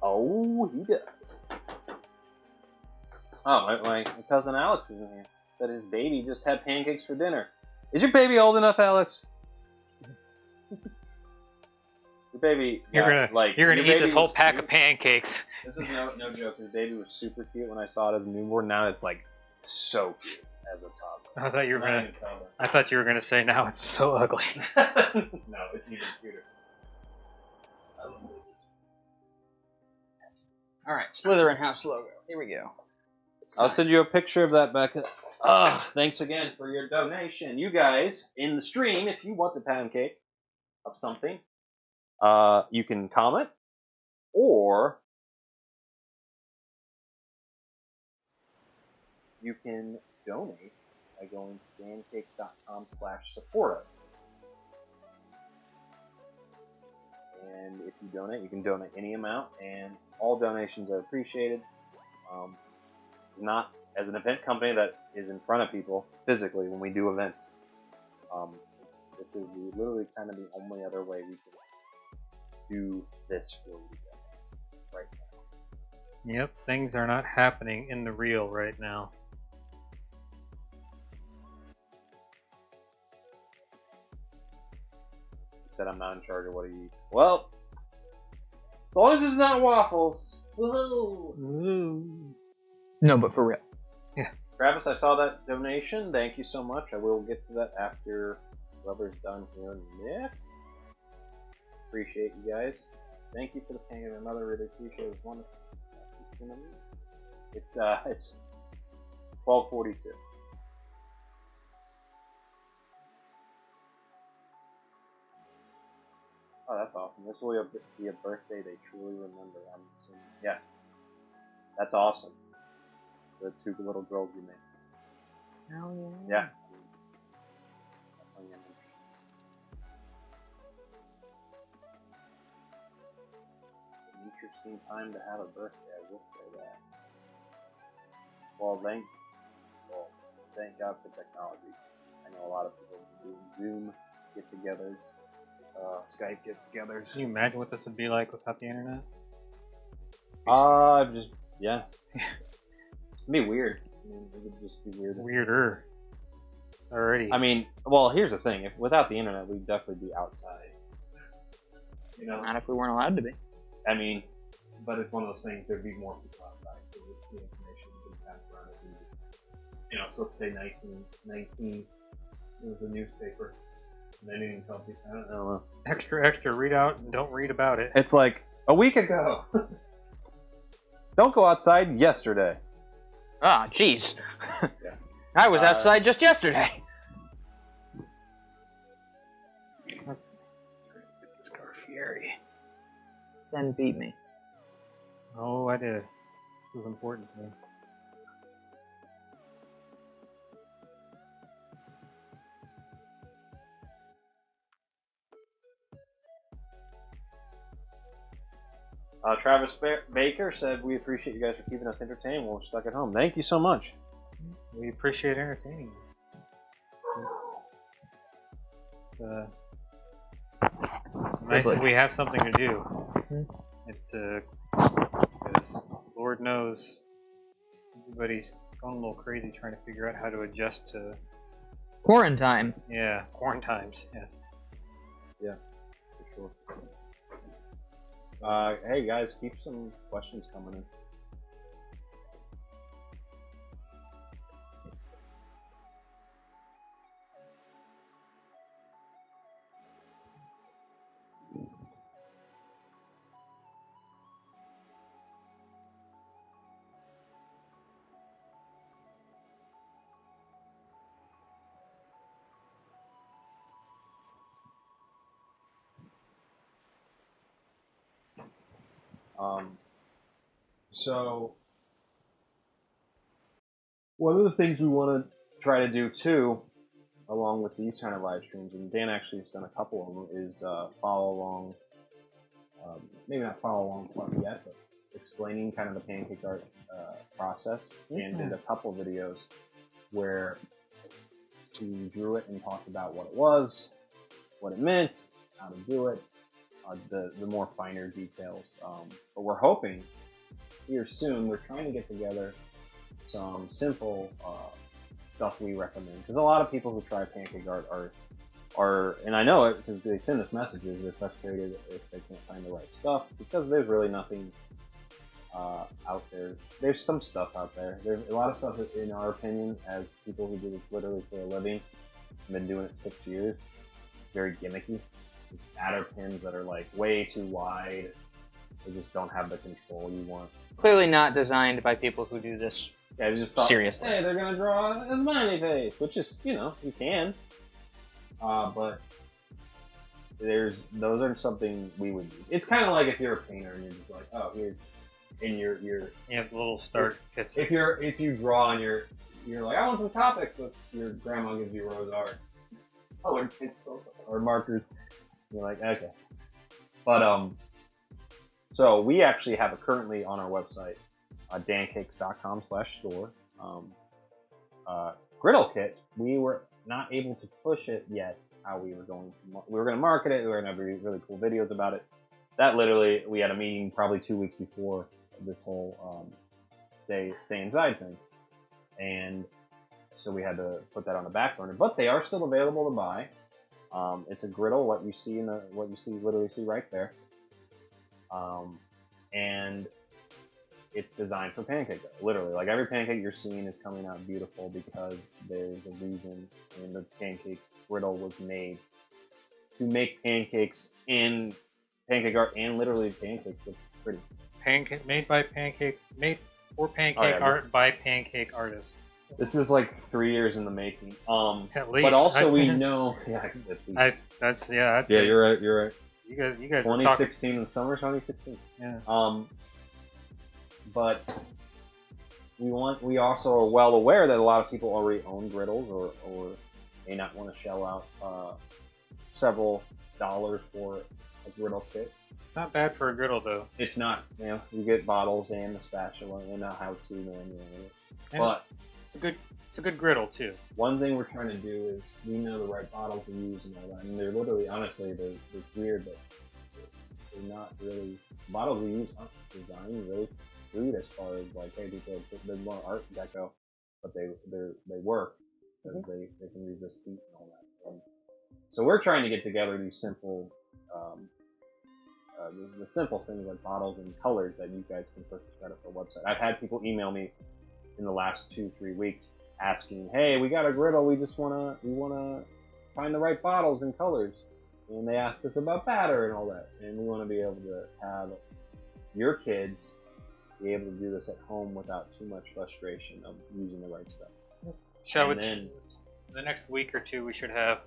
Oh, he does. Oh, my cousin Alex is in here. Said his baby just had pancakes for dinner. Is your baby old enough, Alex? Your baby. You're gonna eat this whole pack of pancakes. This is no joke. His baby was super cute when I saw it as a newborn. Now it's like so cute as a toddler. I thought you were gonna say now it's so ugly. No, it's even cuter. I love babies. All right, Slytherin House logo. Here we go. I'll send you a picture of that, Becca. Thanks again for your donation. You guys, in the stream, if you want a pancake of something, you can comment, or you can donate by going to dancakes.com/support us. And if you donate, you can donate any amount, and all donations are appreciated. Not as an event company that is in front of people physically when we do events. This is literally kind of the only other way we can do this for you guys right now. Yep, things are not happening in the real right now. He said I'm not in charge of what he eats. Well, as long as it's not waffles. Whoa. Ooh. No, but for real. Yeah. Travis, I saw that donation. Thank you so much. I will get to that after whoever's done here next. Appreciate you guys. Thank you for the paying of another. Really appreciate it. It was wonderful. It's 12:42. Oh, that's awesome. This will be a birthday they truly remember. I'm assuming. Yeah, that's awesome. The 2 little girls you made. Hell Yeah. An interesting time to have a birthday, I will say that. Well, thank God for technology. I know a lot of people do Zoom get-togethers, Skype get-togethers. Can you imagine what this would be like without the internet? Yeah. It'd be weird. I mean, it would just be weird. Weirder. Already. I mean, well, here's the thing. Without the internet, we'd definitely be outside. You know? Not if we weren't allowed to be. I mean, but it's one of those things, there'd be more people outside. So the information would be passed around. You know, so let's say 1919, it was a newspaper. And they didn't tell people, I don't know. Extra, read out and don't read about it. It's like, a week ago. Don't go outside yesterday. Ah, jeez. Yeah. I was outside just yesterday. Scarfieri. Then beat me. Oh, I did. It was important to me. Travis Baker said, we appreciate you guys for keeping us entertained while we're stuck at home. Thank you so much. We appreciate entertaining you. Nice that we have something to do. Because Lord knows everybody's going a little crazy trying to figure out how to adjust to Quarantine. Yeah, quarantines. Yes. Yeah, for sure. Hey guys, keep some questions coming in. So one of the things we want to try to do too, along with these kind of live streams, and Dan actually has done a couple of them, is follow along. Maybe not follow along quite yet, but explaining kind of the pancake art process. And did a couple videos where we drew it and talked about what it was, what it meant, how to do it, the more finer details. But we're hoping here soon, we're trying to get together some simple stuff we recommend. Because a lot of people who try pancake art are, and I know it because they send us messages, they're frustrated if they can't find the right stuff, because there's really nothing out there. There's some stuff out there. There's a lot of stuff, in our opinion, as people who do this literally for a living, have been doing it 6 years, very gimmicky. Batter pins that are like way too wide. They just don't have the control you want. Clearly not designed by people who do this. Yeah, I just thought, seriously. Hey, they're gonna draw a smiley face, which is, you can. But those are something we would use. It's kind of like if you're a painter and you're just like, oh, here's in your You have the little start kits. if you draw and you're like, I want some topics, but your grandma gives you rose art, colored pencils or markers. You're like, okay. But so we actually have it currently on our website, dancakes.com/store. Griddle kit. We were not able to push it yet. How we were going to market it. We were going to have really cool videos about it. That literally, we had a meeting probably 2 weeks before this whole stay inside thing, and so we had to put that on the back burner. But they are still available to buy. It's a griddle, what you literally see right there. And it's designed for pancake dough. Literally, like every pancake you're seeing is coming out beautiful because there's a reason, and the pancake griddle was made to make pancakes in pancake art, and literally pancakes look pretty. Made for pancake art by pancake artists. This is like 3 years in the making. At least. But also we know. Yeah, at least. Yeah, you're right. You're right. You guys. 2016 in the summer, 2016. Yeah. But we also are well aware that a lot of people already own griddles or may not want to shell out several dollars for a griddle kit. Not bad for a griddle though. It's not. You get bottles and a spatula and a how-to manual. But it's a good griddle too. One thing we're trying to do is we know the right bottles to use and all that. And they're literally, honestly, they're weird, but they're not really. The bottles we use aren't designed really crude as far as like, hey, they're more art deco, but they work because they can resist heat and all that. So we're trying to get together these simple, the simple things like bottles and colors that you guys can purchase right off the website. I've had people email me in the last 2-3 weeks asking, hey, we got a griddle, we wanna find the right bottles and colors, and they asked us about batter and all that, and we want to be able to have your kids be able to do this at home without too much frustration of using the right stuff. In the next week or two, we should have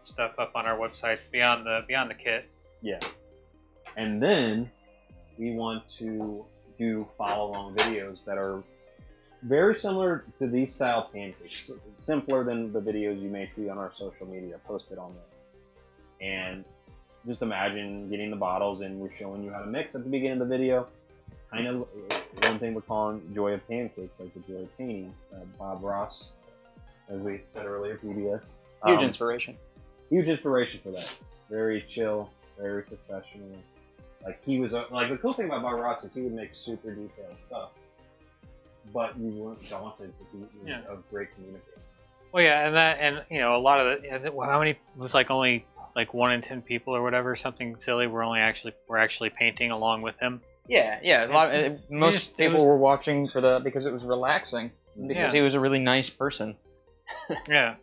stuff up on our website beyond the kit. Yeah, and then we want to do follow-along videos that are very similar to these style pancakes, simpler than the videos you may see on our social media posted on there. And just imagine getting the bottles and we're showing you how to mix at the beginning of the video. Kind of one thing we're calling Joy of Pancakes, like the Joy of Painting. Bob Ross, as we said earlier, PBS. Huge inspiration. Huge inspiration for that. Very chill, very professional. Like he was, like the cool thing about Bob Ross is he would make super detailed stuff. But you weren't daunted because he was a great communicator. Well, yeah, and a lot of how many, it was like only like 1 in 10 people or whatever, something silly. We're actually painting along with him. Yeah. Most people were watching because it was relaxing, because he was a really nice person. Yeah,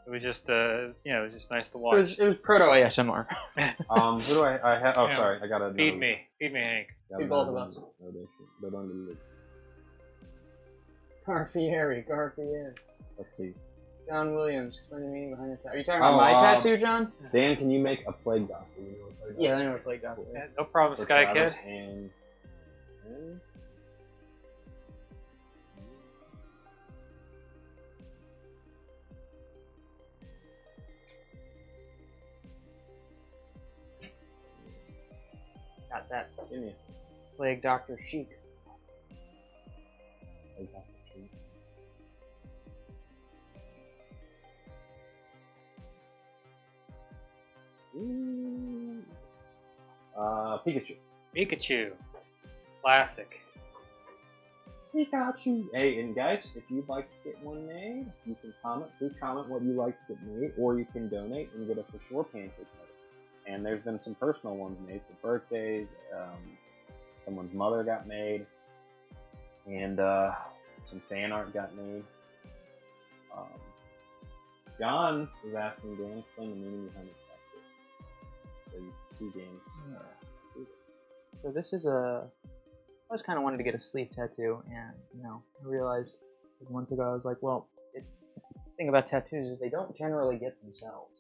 it was just it was just nice to watch. It was proto ASMR. Who do I have? Oh, sorry, I got to feed me, Hank. Feed both of us. Garfieri. Let's see. John Williams, explain the meaning behind the tattoo. Are you talking about my tattoo, John? Dan, can you make a plague doctor? You know what plague yeah, I know what plague doctor is. Yeah, no problem, For Sky Travis Kid. And... Got that. Give me Plague Doctor Chic. Plague Doctor Chic. Pikachu. Classic. Pikachu. Hey, and guys, if you'd like to get one made, you can comment. Please comment what you like to get made, or you can donate and get a for sure pancake made. And there's been some personal ones made for birthdays. Someone's mother got made, and some fan art got made. John is asking Dan, explain the meaning behind the tattoo. So you can see Dan's. So this is I always kind of wanted to get a sleeve tattoo, and I realized months ago I was like, well, the thing about tattoos is they don't generally get themselves.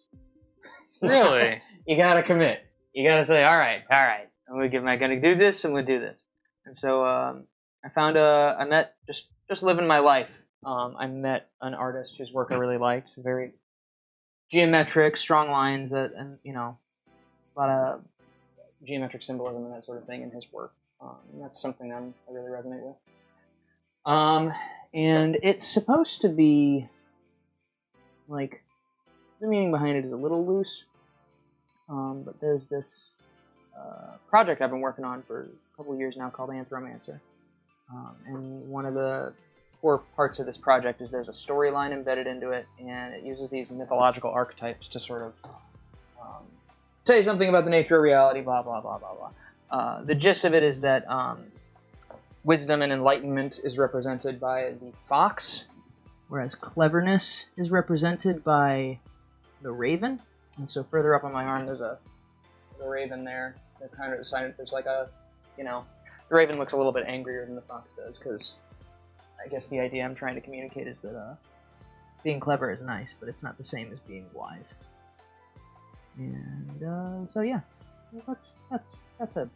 Really? You gotta commit. You gotta say, all right, I'm gonna do this. I'm gonna do this. And so I found I met just living my life. I met an artist whose work I really liked. Very geometric, strong lines, and a lot of geometric symbolism and that sort of thing in his work. And that's something I really resonate with. And it's supposed to be like, the meaning behind it is a little loose. But there's this project I've been working on for a couple of years now called Anthromancer. And one of the core parts of this project is there's a storyline embedded into it, and it uses these mythological archetypes to sort of tell you something about the nature of reality, blah, blah, blah, blah, blah. The gist of it is that wisdom and enlightenment is represented by the fox, whereas cleverness is represented by the raven. And so further up on my arm, there's a raven there. They're kind of decided there's like the raven looks a little bit angrier than the fox does, because I guess the idea I'm trying to communicate is that being clever is nice, but it's not the same as being wise. And so yeah, that's a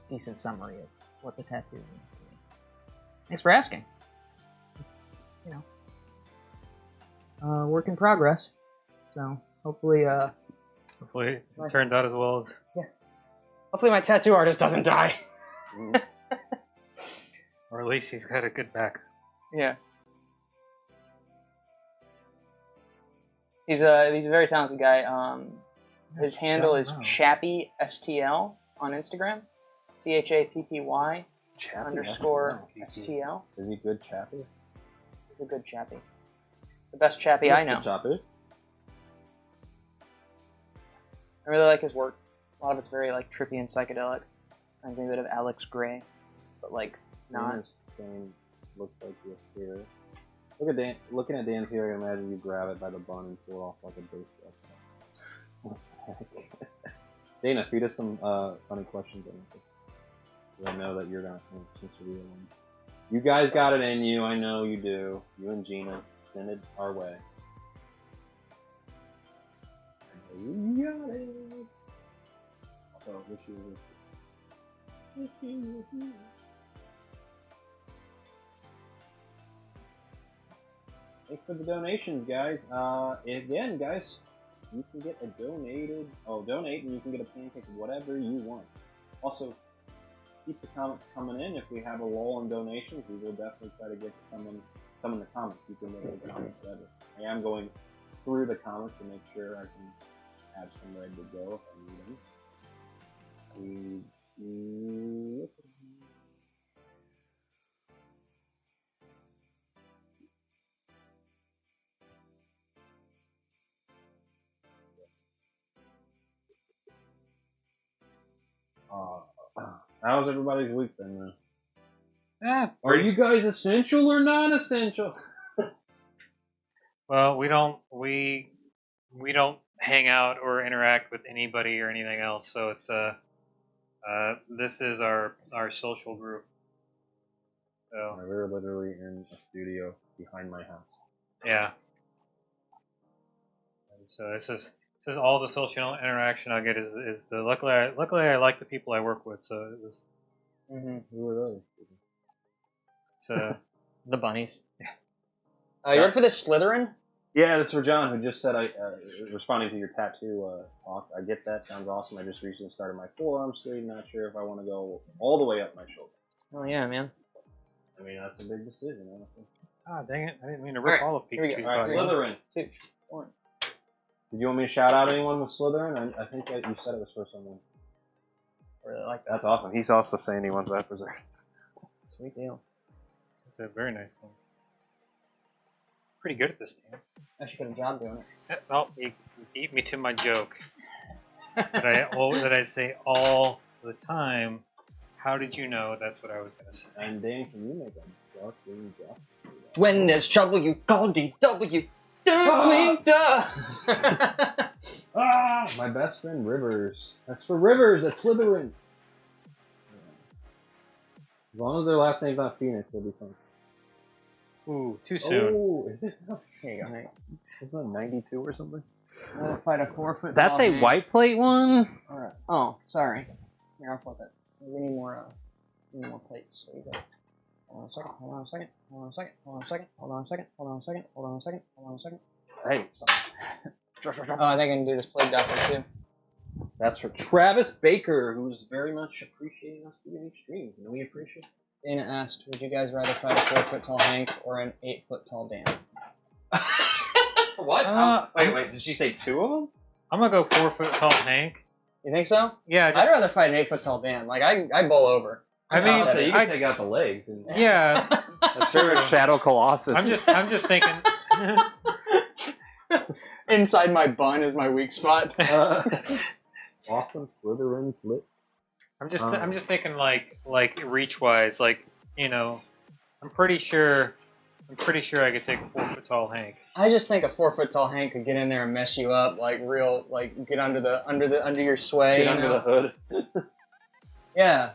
decent summary of what the tattoo means to me. Thanks for asking. It's work in progress. So hopefully it turns out as well as. Yeah. Hopefully my tattoo artist doesn't die. Or at least he's got a good back. Yeah. He's a very talented guy. His handle is Chappy STL on Instagram. CHAPPY _STL. Is he good Chappy? He's a good Chappy. The best Chappy I know. Chappy? I really like his work. A lot of it's very trippy and psychedelic. Reminds me a bit of Alex Gray, but not. Thing looks like your hair. Look at Dan. Looking at Dan's hair, I can imagine you grab it by the bun and pull it off like a baseball. What the heck? Dana, feed us some funny questions. I know that you're not since you're real. You guys got it in you. I know you do. You and Gina, send it our way. You got it. Also, wish you. Thanks for the donations, guys. Again, guys, you can get a donate, and you can get a pancake, whatever you want. Also, keep the comments coming in. If we have a lull in donations, we will definitely try to get to some in the comments. You can make the comments better. I am going through the comments to make sure I can have some ready to go if I need them. How's everybody's week been, man? Are you guys essential or non-essential? Well, we don't hang out or interact with anybody or anything else. So it's this is our social group. So We're literally in a studio behind my house. yeah. So this is all the social interaction I get is the luckily I like the people I work with. So it was. Who are those? So the bunnies. You ready for this Slytherin? Yeah, this is for John, who just said, responding to your tattoo talk, I get that, sounds awesome. I just recently started my forearm sleeve, not sure if I want to go all the way up my shoulder. Oh, yeah, man. I mean, that's a big decision, honestly. ah, dang it, I didn't mean to rip all of Pikachu's Alright, body. Slytherin. 2, 1. Did you want me to shout out anyone with Slytherin? I think that you said it was for someone. I really like that. That's awesome. He's also saying he wants that preserved. Sweet deal. It's a very nice one. Pretty good at this game. Actually, got a job doing it. Oh, you beat me to my joke. that I say all the time. How did you know that's what I was going to say? And Dan, can you make a dark green job? When there's trouble, you call DW. My best friend Rivers. That's for Rivers at Slytherin. As long as their last name's not Phoenix, it'll be fun. Ooh, too soon. Oh, is it? Here you go, Hank. Isn't that 92 or something? Fight a 4-foot. That's a white plate one? Alright. Oh, sorry. Here, I'll flip it. We need more plates. There you go. Hold on a second. Hold on a second. Hold on a second. Hold on a second. Hold on a second. Hold on a second. Hold on a second. Hold on a second. Hey. Oh, I think I can do this plague doctor too. That's for Travis Baker, who's very much appreciating us doing these streams, and we appreciate it. Dana asked, would you guys rather fight a 4-foot tall Hank or an 8-foot tall Dan? What? Wait, did she say two of them? I'm going to go 4-foot tall Hank. You think so? Yeah. I'd rather fight an 8-foot tall Dan. Like, I bowl over. I mean, so you can take out the legs. And yeah. That's true. Shadow Colossus. I'm just thinking. Inside my bun is my weak spot. Awesome Slytherin flip. I'm just thinking like reach wise, like, you know, I'm pretty sure I could take a 4-foot tall Hank. I just think a 4-foot tall Hank could get in there and mess you up, like real, like get under your sway. Get under the hood. Yeah.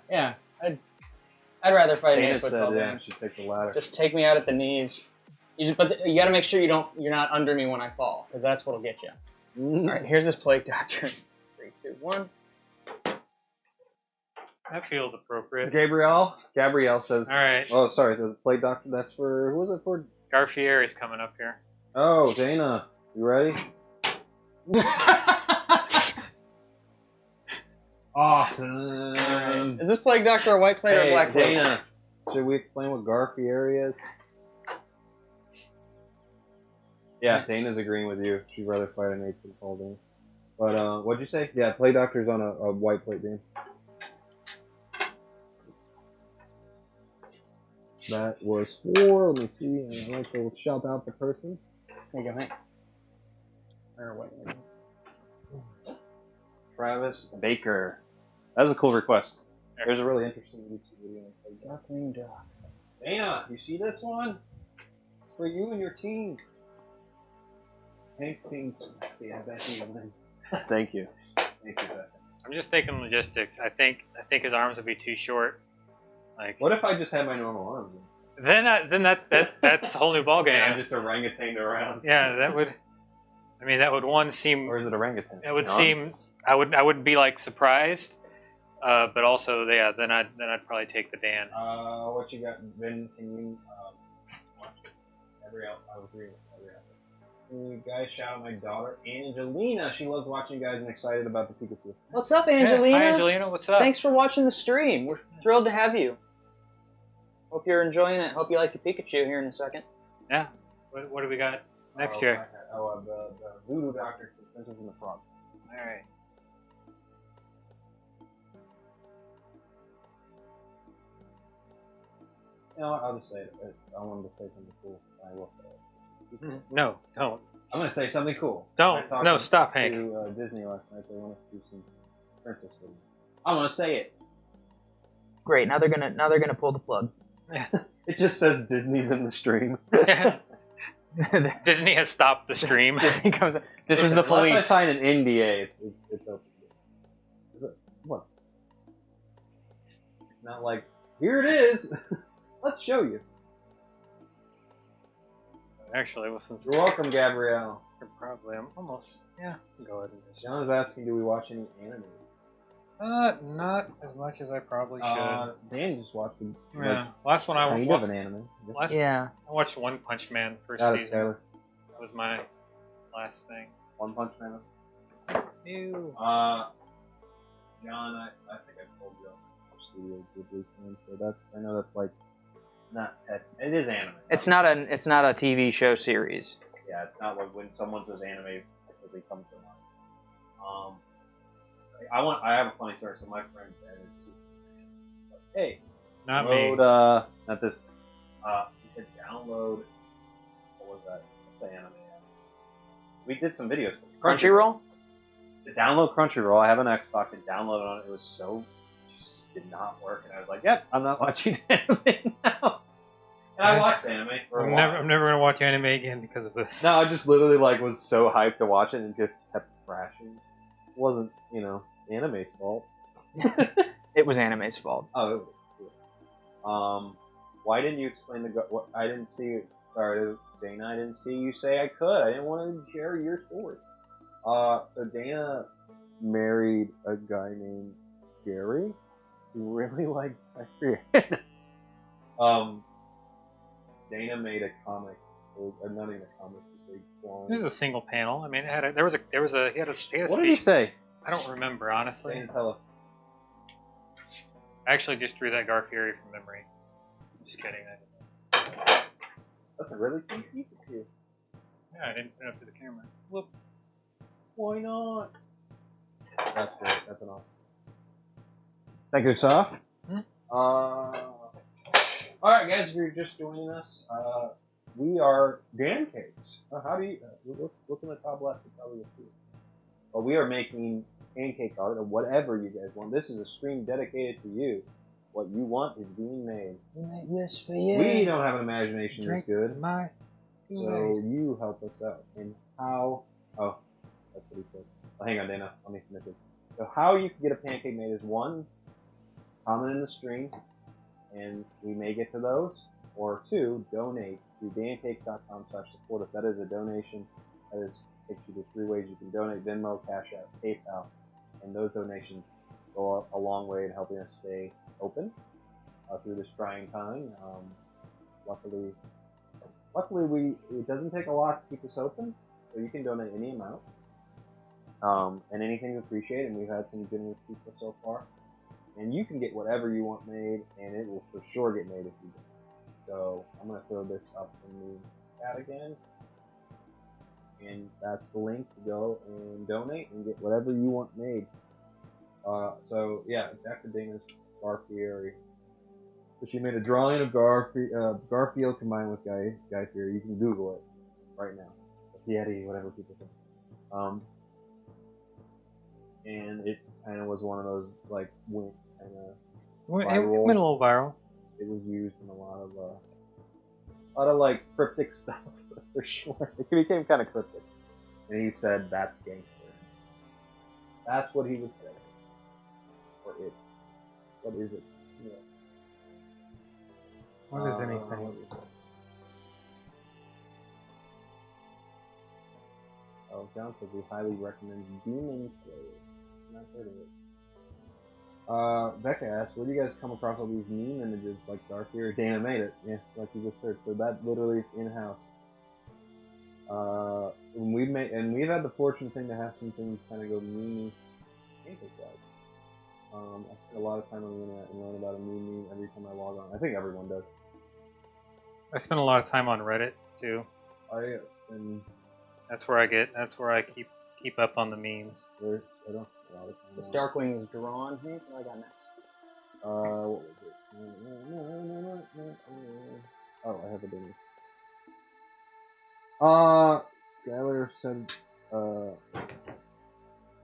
I'd rather fight an Dana 8-foot said, tall yeah, Dan. she take the ladder. Just take me out at the knees. But you got to make sure you're not under me when I fall, because that's what'll get you. All right, here's this plague doctor. 3, 2, 1. That feels appropriate. Gabrielle says. All right. Oh, sorry. The plague doctor. That's for. Who was it for? Garfieri's coming up here. Oh, Dana, you ready? Awesome. Is this plague doctor a white plate or a black plate? Dana, should we explain what Garfieri is? Yeah, Dana's agreeing with you. She'd rather fight an 8-foot tall Dan. But what'd you say? Yeah, plague doctor's on a white plate, Dan. That was 4. Let me see. I'd like to shout out the person. There you go, Hank. Or white plate. Travis Baker. That was a cool request. There's a really interesting YouTube video. Darkwing Duck. Dana, you see this one? It's for you and your team. Hank seems happy. I bet he win. Thank you. Thank you, Beth. I'm just thinking logistics. I think his arms would be too short. Like, What if I just had my normal arms? then that's a whole new ballgame. Yeah, I'm just orangutan around. Yeah, that would. I mean, that would seem. Or is it orangutan? It would seem. I would be like surprised, but also yeah. Then I'd probably take the Dan. What you got, Ben? Can you watch it? I'll agree with every answer. You guys shout out my daughter Angelina. She loves watching you guys and excited about the Pikachu. What's up, Angelina? Hi, Angelina. What's up? Thanks for watching the stream. We're thrilled to have you. Hope you're enjoying it. Hope you like your Pikachu here in a second. Yeah. What do we got next year? The Voodoo Doctor, Princess and the Frog. All right. You know what? I'll just say it. I wanted to say something cool. I will say it. No, don't. I'm going to say something cool. Don't. No, stop, Hank. To Disney last night. They want us to do some princess movies. I'm going to say it. great. Now they're gonna pull the plug. It just says Disney's in the stream. Disney has stopped the stream. Disney comes. This is the Unless I police. sign an NDA, it's open. Is it? What? It's not like, here it is. Let's show you. Actually, well, since You're welcome, Gabrielle. probably I'm almost go ahead and just. John is asking, do we watch any anime? Not as much as I probably should. Dan just watched Yeah, last one I kind of an anime. Yeah. I watched One Punch Man first Got it, season. Taylor. That was my last thing. One Punch Man. Ew. John, I think I told you I'm Studio Ghibli fan, so I know that's like not it is anime. It's not a TV show series. Yeah, it's not like when someone says anime, they come to mind. I have a funny story. So my friend is like, hey, Not download, me. not this. He said download. What was that? What's the anime? We did some videos. Crunchyroll. To download Crunchyroll, I have an Xbox and download it on it. It was just did not work, and I was like, "Yep, I'm not watching anime now." And I watched anime for a while. I'm never gonna watch anime again because of this. No, I just literally was so hyped to watch it and just kept crashing. It wasn't, anime's fault. It was anime's fault. Oh, it was. Why didn't you explain what I didn't see? Sorry, Dana, I didn't see you say I could. I didn't want to share your story. So Dana married a guy named Gary who really liked Tyrion. Dana made a comic, or not even a comic, a big drawing. It was a single panel. I mean, he had a What did he say? I don't remember, honestly. Dana, tell us. I actually just drew that Garfieri from memory. Just kidding. That's a really cute piece of you. Yeah, I didn't put it up to the camera. Whoop. Why not? That's great. That's an awesome. Thank you, sir. Alright, guys, if you're just joining us, we are Dancakes. How do you look in the top left and probably see it. Well, we are making pancake art or whatever you guys want. This is a stream dedicated to you. What you want is being made. We make this for you. We don't have an imagination that's good, My. so you help us out. And how? Oh, that's what he said. Oh, hang on, Dana. Let me finish it. So how you can get a pancake made is one, comment in the stream, and we may get to those. Or two, donate to dancakes.com/support us. That is a donation. That takes you to 3 ways you can donate: Venmo, Cash App, PayPal, and those donations go a long way in helping us stay open through this trying time. Luckily, it doesn't take a lot to keep us open, so you can donate any amount, and anything's appreciated. And we've had some generous people so far. And you can get whatever you want made, and it will for sure get made if you do. So I'm going to throw this up in the chat again. And that's the link to go and donate and get whatever you want made. So yeah, back to Dana's Garfieri. So she made a drawing of Garfield combined with Guy Fieri. You can Google it right now. Fieri, whatever people say. And it kind of was one of those went kind of viral. It went a little viral. It was used in a lot of cryptic stuff for sure. It became kind of cryptic. And he said, "That's gangster." That's what he was saying. Or it. What is it? Yeah. What is anything? Oh, John says we highly recommend Demon Slayer. Not heard of it. Becca asked, where do you guys come across all these meme images like Garfield? Dana made it. Yeah, like you just heard. So that literally is in-house. We've had the fortunate thing to have some things kind of go meme pancake-wise. I spend a lot of time on the internet and learn about a meme every time I log on. I think everyone does. I spend a lot of time on Reddit too. I spend. That's where I keep up on the memes. I don't spend a lot of time. This Darkwing is drawn. Hey, what do I got next? What was it? Oh, I have a dinner. Skylar said,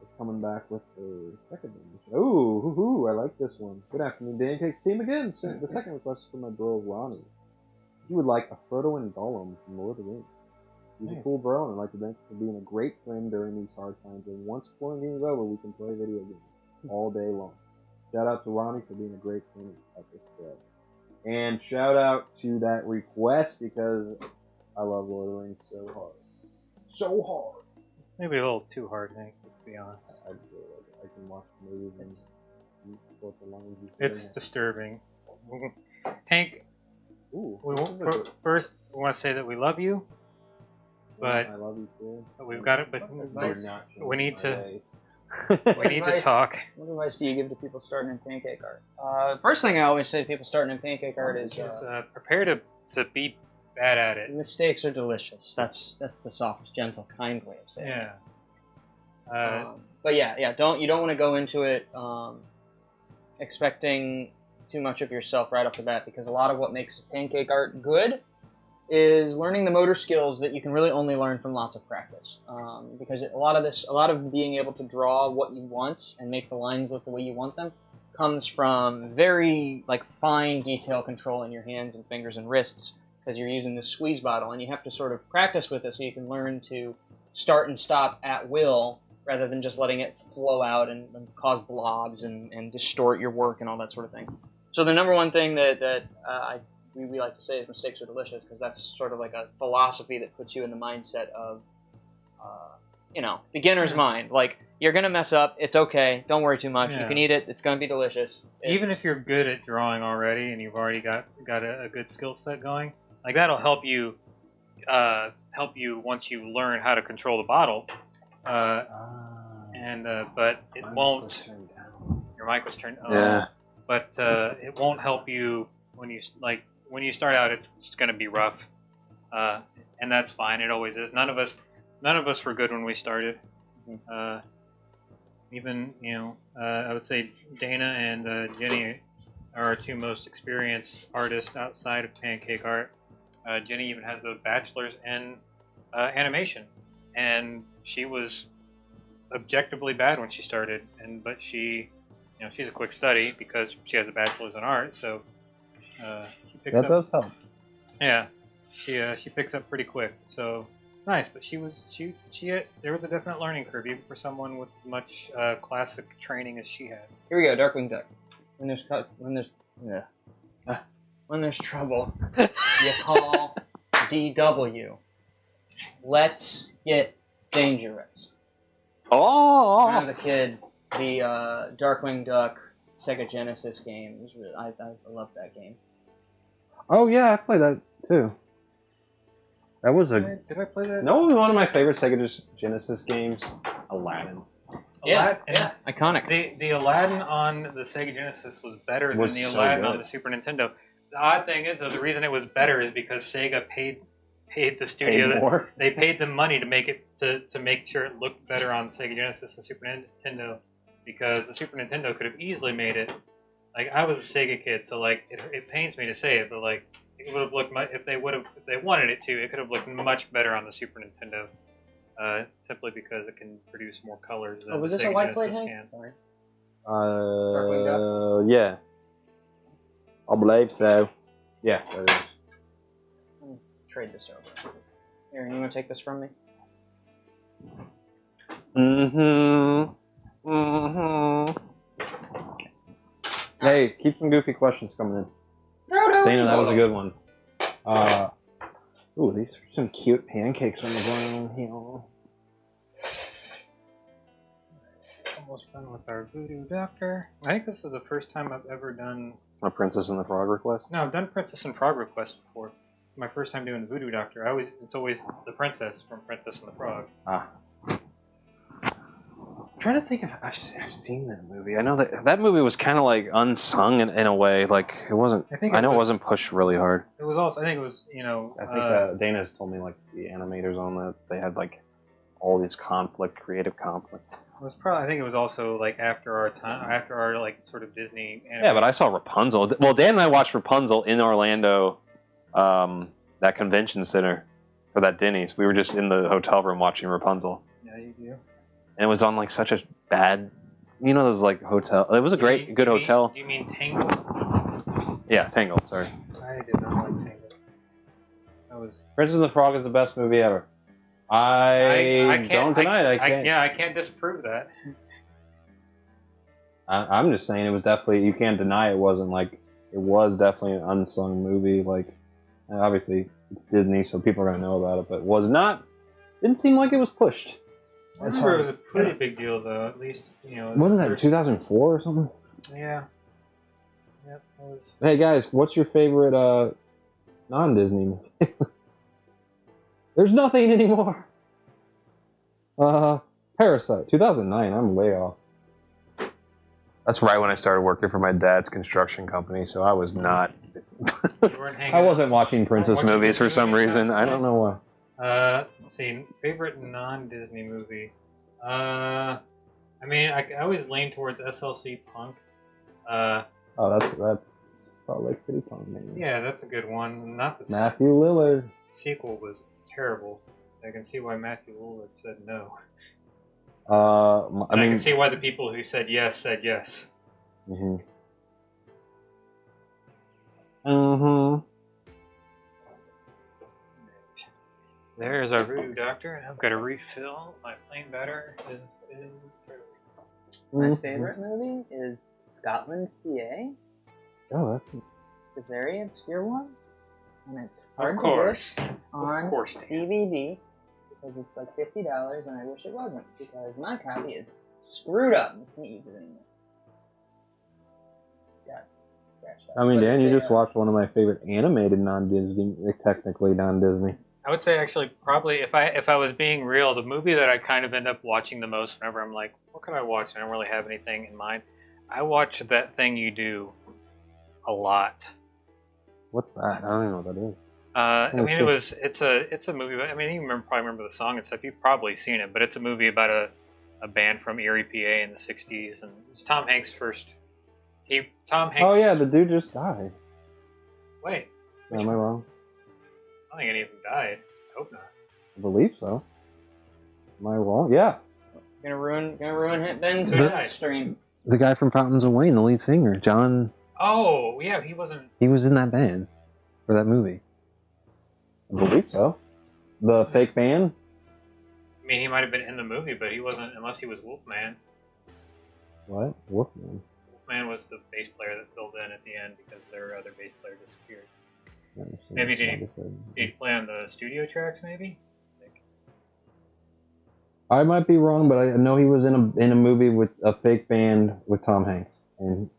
it's coming back with the second one. Ooh, I like this one. Good afternoon, Dancakes team again. The second request is from my bro, Ronnie. He would like a Frodo and Gollum from Lord of the Rings. He's a cool bro, and I'd like to thank him for being a great friend during these hard times. And once quarantine is over, we can play video games all day long. Shout out to Ronnie for being a great friend at this show. And shout out to that request because I love Lord of the Rings so hard. So hard. Maybe a little too hard, Hank, to be honest. I can watch the movies and quote the lines. It's disturbing. Hank, Ooh, first we want to say that we love you, but I love you too. We've got it. But we need to. We need to talk. What advice do you give to people starting in pancake art? First thing I always say to people starting in pancake art is prepare to be bad at it. Mistakes are delicious. That's the soft, gentle, kind way of saying it. Yeah. But you don't want to go into it expecting too much of yourself right off the bat, because a lot of what makes pancake art good is learning the motor skills that you can really only learn from lots of practice. Because a lot of being able to draw what you want and make the lines look the way you want them comes from very fine detail control in your hands and fingers and wrists, because you're using this squeeze bottle, and you have to sort of practice with it so you can learn to start and stop at will rather than just letting it flow out and cause blobs and distort your work and all that sort of thing. So the number one thing that we like to say is mistakes are delicious, because that's sort of like a philosophy that puts you in the mindset of, beginner's mind. Like, you're going to mess up. It's okay. Don't worry too much. Yeah. You can eat it. It's going to be delicious. Even if you're good at drawing already and you've already got a good skill set going, that'll help you once you learn how to control the bottle. But it won't. Your mic was turned on. Yeah. But it won't help you when you start out. It's going to be rough, and that's fine. It always is. None of us were good when we started. Even I would say Dana and Jenny are our two most experienced artists outside of pancake art. Jenny even has a bachelor's in animation, and she was objectively bad when she started, but she. She's a quick study because she has a bachelor's in art, so she picks up. That does help. Yeah, she picks up pretty quick. So nice, but there was a definite learning curve even for someone with much classic training as she had. Here we go, Darkwing Duck. When there's trouble, you call DW. Let's get dangerous. Oh! When I was a kid, the Darkwing Duck Sega Genesis game was really, I loved that game. Oh yeah, I played that too. That was Did I play that? No, one of my favorite Sega Genesis games, Aladdin. Yeah, iconic. The Aladdin on the Sega Genesis was better than the Aladdin on the Super Nintendo. The odd thing is, though, the reason it was better is because Sega paid the studio. They paid them money to make it to make sure it looked better on Sega Genesis and Super Nintendo, because the Super Nintendo could have easily made it. I was a Sega kid, so it pains me to say it, but it would have looked if they wanted it to, it could have looked much better on the Super Nintendo. Simply because it can produce more colors than was the this Sega a white Genesis plate, can. Yeah. I believe so. Yeah, that is. Trade this over. Here, you want to take this from me? Hey, keep some goofy questions coming in. Dana, that was a good one. Ooh, these are some cute pancakes on the ground here. Almost done with our Voodoo Doctor. I think this is the first time I've ever done a Princess and the Frog request. No, I've done Princess and Frog requests before. My first time doing the Voodoo Doctor. It's always the princess from Princess and the Frog. I'm trying to think if I've seen that movie. I know that movie was kind of unsung in a way. It wasn't. I know it wasn't pushed really hard. It was also. I think it was. I think Dana's told me the animators on that, they had all this creative conflict. It was probably. I think it was also after our time, after our sort of Disney. Animation. Yeah, but I saw Rapunzel. Well, Dan and I watched Rapunzel in Orlando, that convention center for that Denny's. We were just in the hotel room watching Rapunzel. Yeah, you do. And it was on such a bad. You know, those like hotel. It was a good hotel. Do you mean Tangled? Yeah, Tangled. Sorry. I did not like Tangled. That was. Princess and the Frog is the best movie ever. I don't deny it. I can't disprove that. I'm just saying it was definitely. You can't deny it wasn't like. It was definitely an unsung movie. Like, obviously it's Disney, so people are gonna know about it, but was not. Didn't seem like it was pushed. I remember it was a pretty big deal, though. At least, you know. Wasn't that 2004 or something? Yeah. Yep. That was... Hey guys, what's your favorite non-Disney movie? There's nothing anymore. Parasite, 2009. I'm way off. That's right when I started working for my dad's construction company, so I was not. I wasn't watching princess movies for some reason. I don't know why. Let's see. Favorite non-Disney movie. I mean, I always lean towards SLC Punk. That's Salt Lake City Punk, man. Yeah, that's a good one. Not the Matthew Lillard. Sequel was terrible. I can see why Matthew Lillard said no. I can see why the people who said yes said yes. Mhm. Mhm. There's our voodoo doctor. I've got a refill. My plain batter is My favorite movie is Scotland, PA. Oh, that's a very obscure one, and it's hard of course. to get on of course, DVD because it's like $50, and I wish it wasn't because my copy is screwed up and can't use it anymore. It's got scratched up. I mean, Dan, you just watched one of my favorite animated non-Disney, technically non-Disney. I would say actually probably if I was being real, the movie that I kind of end up watching the most whenever I'm like, what could I watch? I don't really have anything in mind. I watch That Thing You Do a lot. What's that? I don't even know what that is. I mean, it's a movie. I mean, you probably remember the song and stuff. You've probably seen it, but it's a movie about a band from Erie, PA, in the '60s, and it's Tom Hanks' first. Tom Hanks. Oh yeah, the dude just died. Wait. Am I wrong? I don't think any of them died. I hope not. I believe so. Am I wrong? Yeah. Gonna ruin Ben's stream. The guy from Fountains of Wayne, the lead singer, John. Oh yeah, he wasn't. He was in that band for that movie. I believe so. The fake band. I mean, he might have been in the movie, but he wasn't unless he was Wolfman. What? Wolfman? Wolfman was the bass player that filled in at the end because their other bass player disappeared. Maybe did he play on the studio tracks? Maybe. I might be wrong, but I know he was in a movie with a fake band with Tom Hanks, and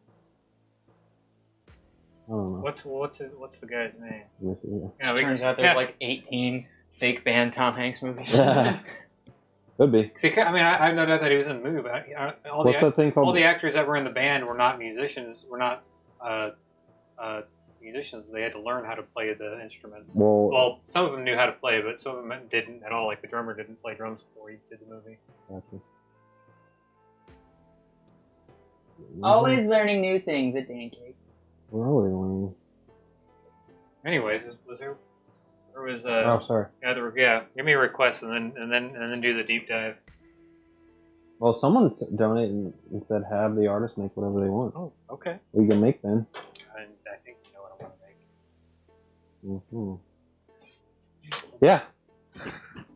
I don't know. What's the guy's name? Let me see. Yeah, turns out there's like 18 fake band Tom Hanks movies. Could be. See, I mean, I have no doubt that he was in the movie, but What's that thing called? All the actors that were in the band were not musicians. Were not musicians. They had to learn how to play the instruments. Well, some of them knew how to play, but some of them didn't at all. Like the drummer didn't play drums before he did the movie. Gotcha. Always learning new things at Dancakes. Where are we learning? Anyways, was there? There was oh, sorry. Yeah, give me a request and then do the deep dive. Well, someone donated and said have the artist make whatever they want. Oh, okay. We can make then. And I think you know what I want to make. Yeah.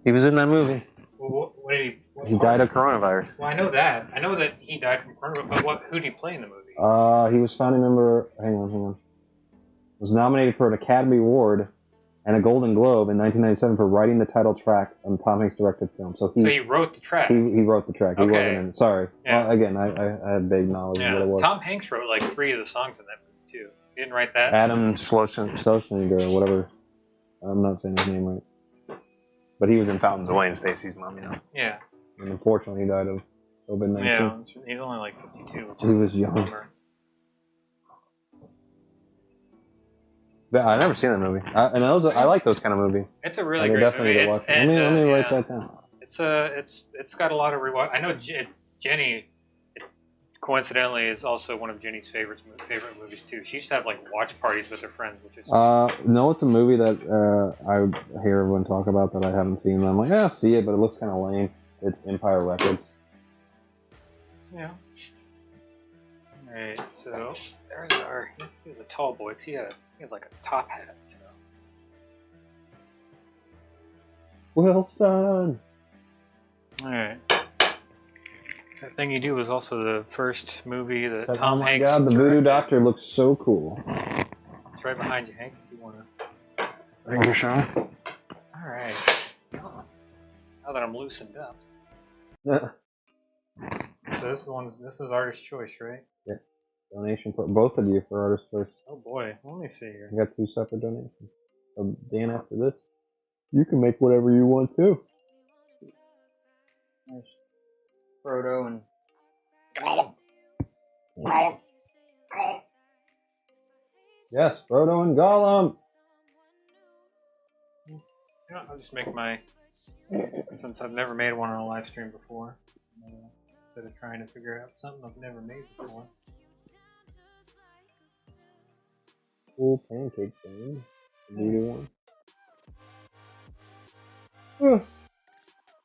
He was in that movie. Well, what did he died of coronavirus. Well, I know that. I know that he died from coronavirus, but who did he play in the movie? He was founding member. Hang on. Was nominated for an Academy Award and a Golden Globe in 1997 for writing the title track on Tom Hanks directed film. So he wrote the track. He wrote the track. Okay. He wasn't in it. Sorry. Yeah. Well, again, I had vague knowledge of what it was. Tom Hanks wrote like 3 of the songs in that movie too. He didn't write that. Adam Schlesinger or whatever. I'm not saying his name right. But he was in Fountains of Wayne, Stacy's mom, you know. Yeah. And unfortunately, he died of COVID-19. Yeah, he's only like 52. He was young. Yeah, I've never seen that movie. I like those kind of movies. It's a really great movie. Watch it. Let me write that down. It's got a lot of rewatch. I know Jenny, coincidentally, is also one of Jenny's favorite movies too. She used to have like watch parties with her friends, which is. No, it's a movie that I hear everyone talk about that I haven't seen. I'm like, yeah, I'll see it, but it looks kind of lame. It's Empire Records. Yeah. Alright, so there's our. He was a tall boy, 'cause he has like a top hat. So. Wilson! Alright. That Thing You Do was also the first movie that Like, Tom oh my Hanks god, the Voodoo directed. Doctor looks so cool. It's right behind you, Hank, if you want to. Thank you, Sean. Alright. Now that I'm loosened up. So this is artist choice, right? Yeah. Donation for both of you for Artist Choice. Oh boy, let me see here. I got 2 separate donations. So Dan, after this, you can make whatever you want too. There's Frodo and Yes, Frodo and Gollum. Yeah, I'll just make my. Since I've never made one on a live stream before, instead of trying to figure out something I've never made before. Cool pancake thing. The voodoo one. Oh,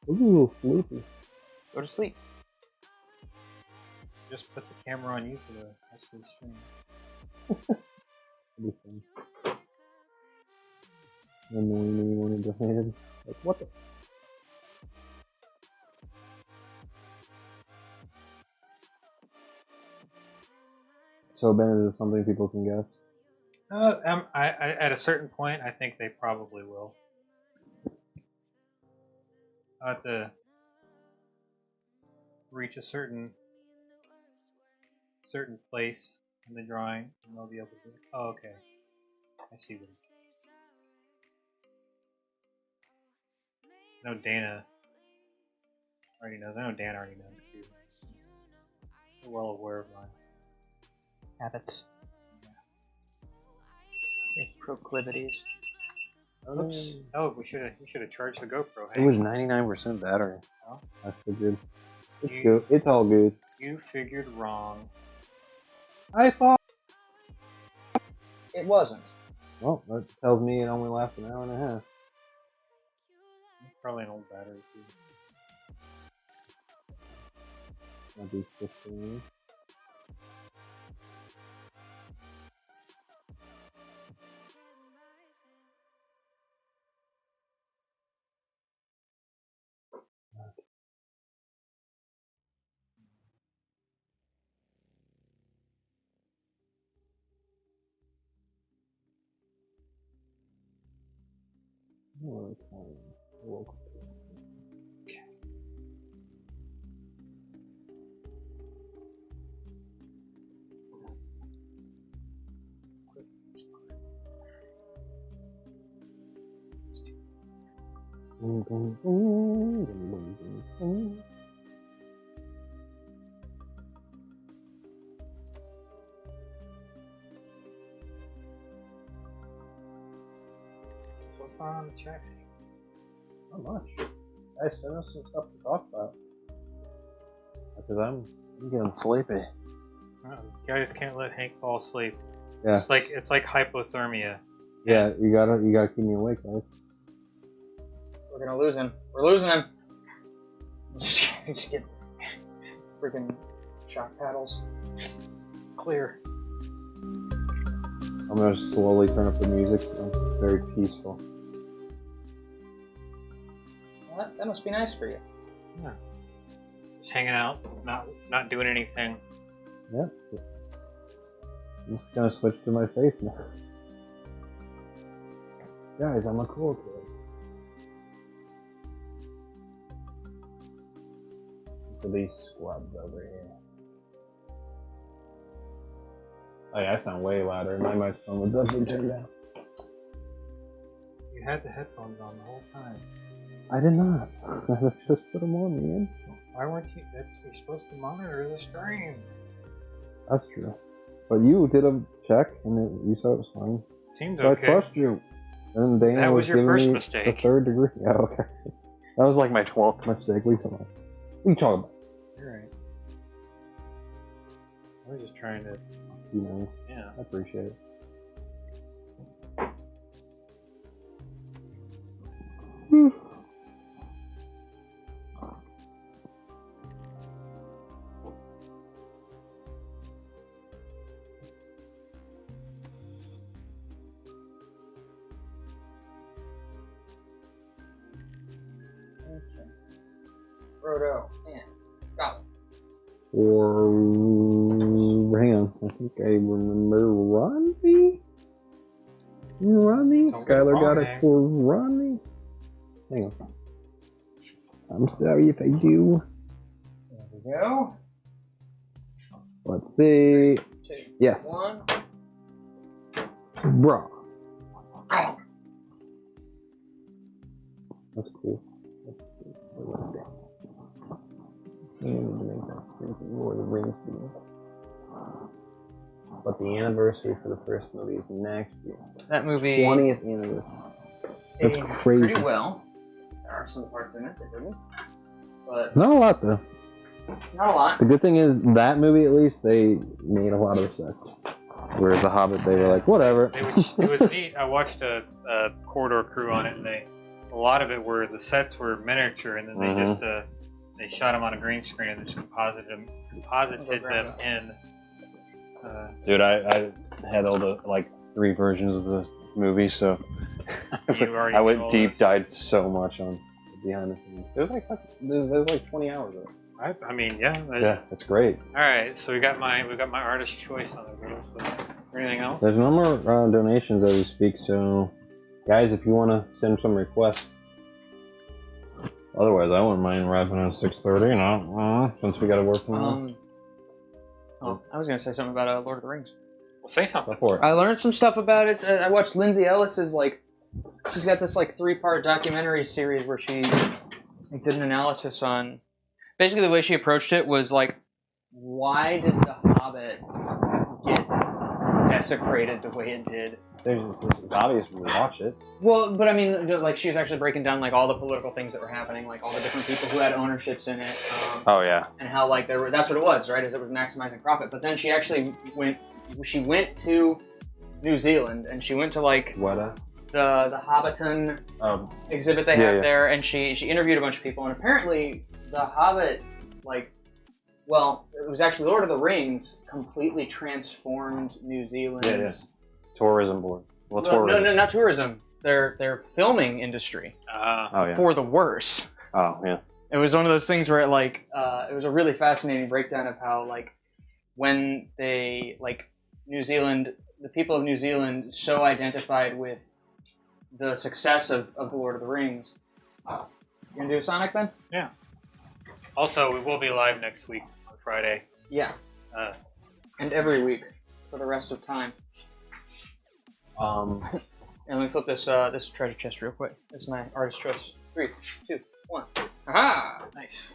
a little sleepy. go to sleep. Just put the camera on you for the rest of the stream. That'd be fun. Annoying me wanted to hand. Like, what the? So, Ben, is this something people can guess? I at a certain point, I think they probably will. I have to reach a certain place in the drawing, and they'll be able to do it. Oh, okay. I see what. No, Dana already knows. I know Dan already knows too. They're well aware of my Habits. Proclivities. Oops. Oh, we should have charged the GoPro. It was 99% battery. Oh. I figured. It's good. It's all good. You figured wrong. I thought. It wasn't. Well, that tells me it only lasts an hour and a half. It's probably an old battery too. Might be 15. So what's going on in the chat? Not much. Guys, send us some stuff to talk about. Because I'm getting sleepy. You guys can't let Hank fall asleep. Yeah. It's like hypothermia. Yeah, you gotta keep me awake, guys. We're gonna lose him. We're losing him. Just get freaking shock paddles. Clear. I'm gonna slowly turn up the music so it's very peaceful. Well, that must be nice for you. Yeah. Just hanging out, not doing anything. Yeah. I'm just gonna switch to my face now. Guys, I'm a cool kid. Look at these squabs over here. Oh yeah, I sound way louder. My microphone was definitely turned down. You had the headphones on the whole time. I did not. I just put them on, man. Why weren't you? You're supposed to monitor the stream. That's true. But you did a check and you said it was fine. Seems So okay. I trust you. And Dana That was your giving first me mistake. The 3rd degree. Yeah, okay. That was like my 12th mistake. What are you talking about? What are you talking about? You're right. I was just trying to. Be nice. Yeah. I appreciate it. Okay. Frodo and Gollum. Or hang on, I think I remember Rodney. Rodney? Skylar got it for Rodney. Hang on. I'm sorry if I do. There we go. Let's see. 2, Yes. 1. Bro. That's cool. I like that. We need to make that Lord of the Rings video. But the anniversary for the first movie is next year. That movie 20th anniversary. That's aged crazy. pretty well. There are some parts in it that didn't, but Not a lot though. not a lot. The good thing is that movie at least they made a lot of the sets. Whereas The Hobbit they were like, whatever. It was neat. I watched a corridor crew on it, and a lot of it were the sets were miniature, and then they just they shot them on a green screen and just composited them in. Dude, I had all the 3 versions of the movie, so I went deep dived so much on behind the scenes. There's like 20 hours of it. I mean, yeah. Yeah, it's great. All right, so we got my artist choice on the video. So, anything else? There's no more donations as we speak, so guys, if you want to send some requests. Otherwise, I wouldn't mind wrapping at 6:30. Since we got to work tomorrow. I was gonna say something about Lord of the Rings. Well, say something. Go for it. I learned some stuff about it. I watched Lindsay Ellis's she's got this 3-part documentary series where she did an analysis on. Basically, the way she approached it was why did The Hobbit get desecrated the way it did? It's obvious when you watch it. Well, but I mean, she was actually breaking down all the political things that were happening, all the different people who had ownerships in it. Oh yeah. And how that's what it was, right? Is it was maximizing profit. But then she actually went to New Zealand and she went to Weta? the Hobbiton exhibit they have there, and she interviewed a bunch of people, and apparently The Hobbit, it was actually Lord of the Rings completely transformed New Zealand's tourism board. Well, tourism. No, not tourism. Their filming industry for the worse. Oh yeah. It was one of those things where it was a really fascinating breakdown of how when they New Zealand, the people of New Zealand so identified with the success of The Lord of the Rings. You gonna do a Sonic then? Yeah. Also, we will be live next week on Friday. Yeah. And every week for the rest of time. And let me flip this treasure chest real quick. This is my artist choice. 3, 2, 1. Aha! Nice.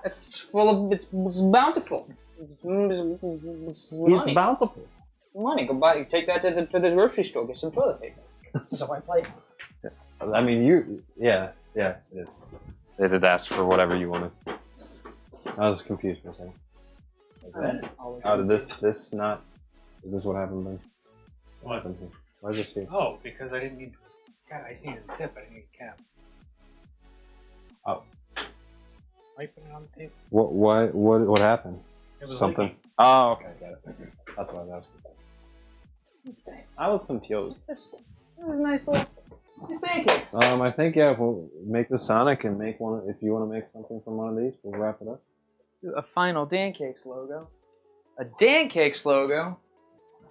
It's full of. It's bountiful. It's money. It's bountiful. Money. Go buy. Take that to the grocery store. Get some toilet paper. It's a white plate. I mean, yeah, it is. They did ask for whatever you wanted. I was confused for a second. Did this not? Is this what happened then? What happened here? Why is this here? Oh, because I didn't need. God, I just needed a tip. I didn't need a cap. Oh. Why you putting it on the table? What happened? It was something. leaking. Oh, okay, got it. That's what I was asking. I was confused. This is nice little pancakes. I think we'll make the Sonic and make one. If you want to make something from one of these, we'll wrap it up. A final Dancakes logo. A Dancakes logo.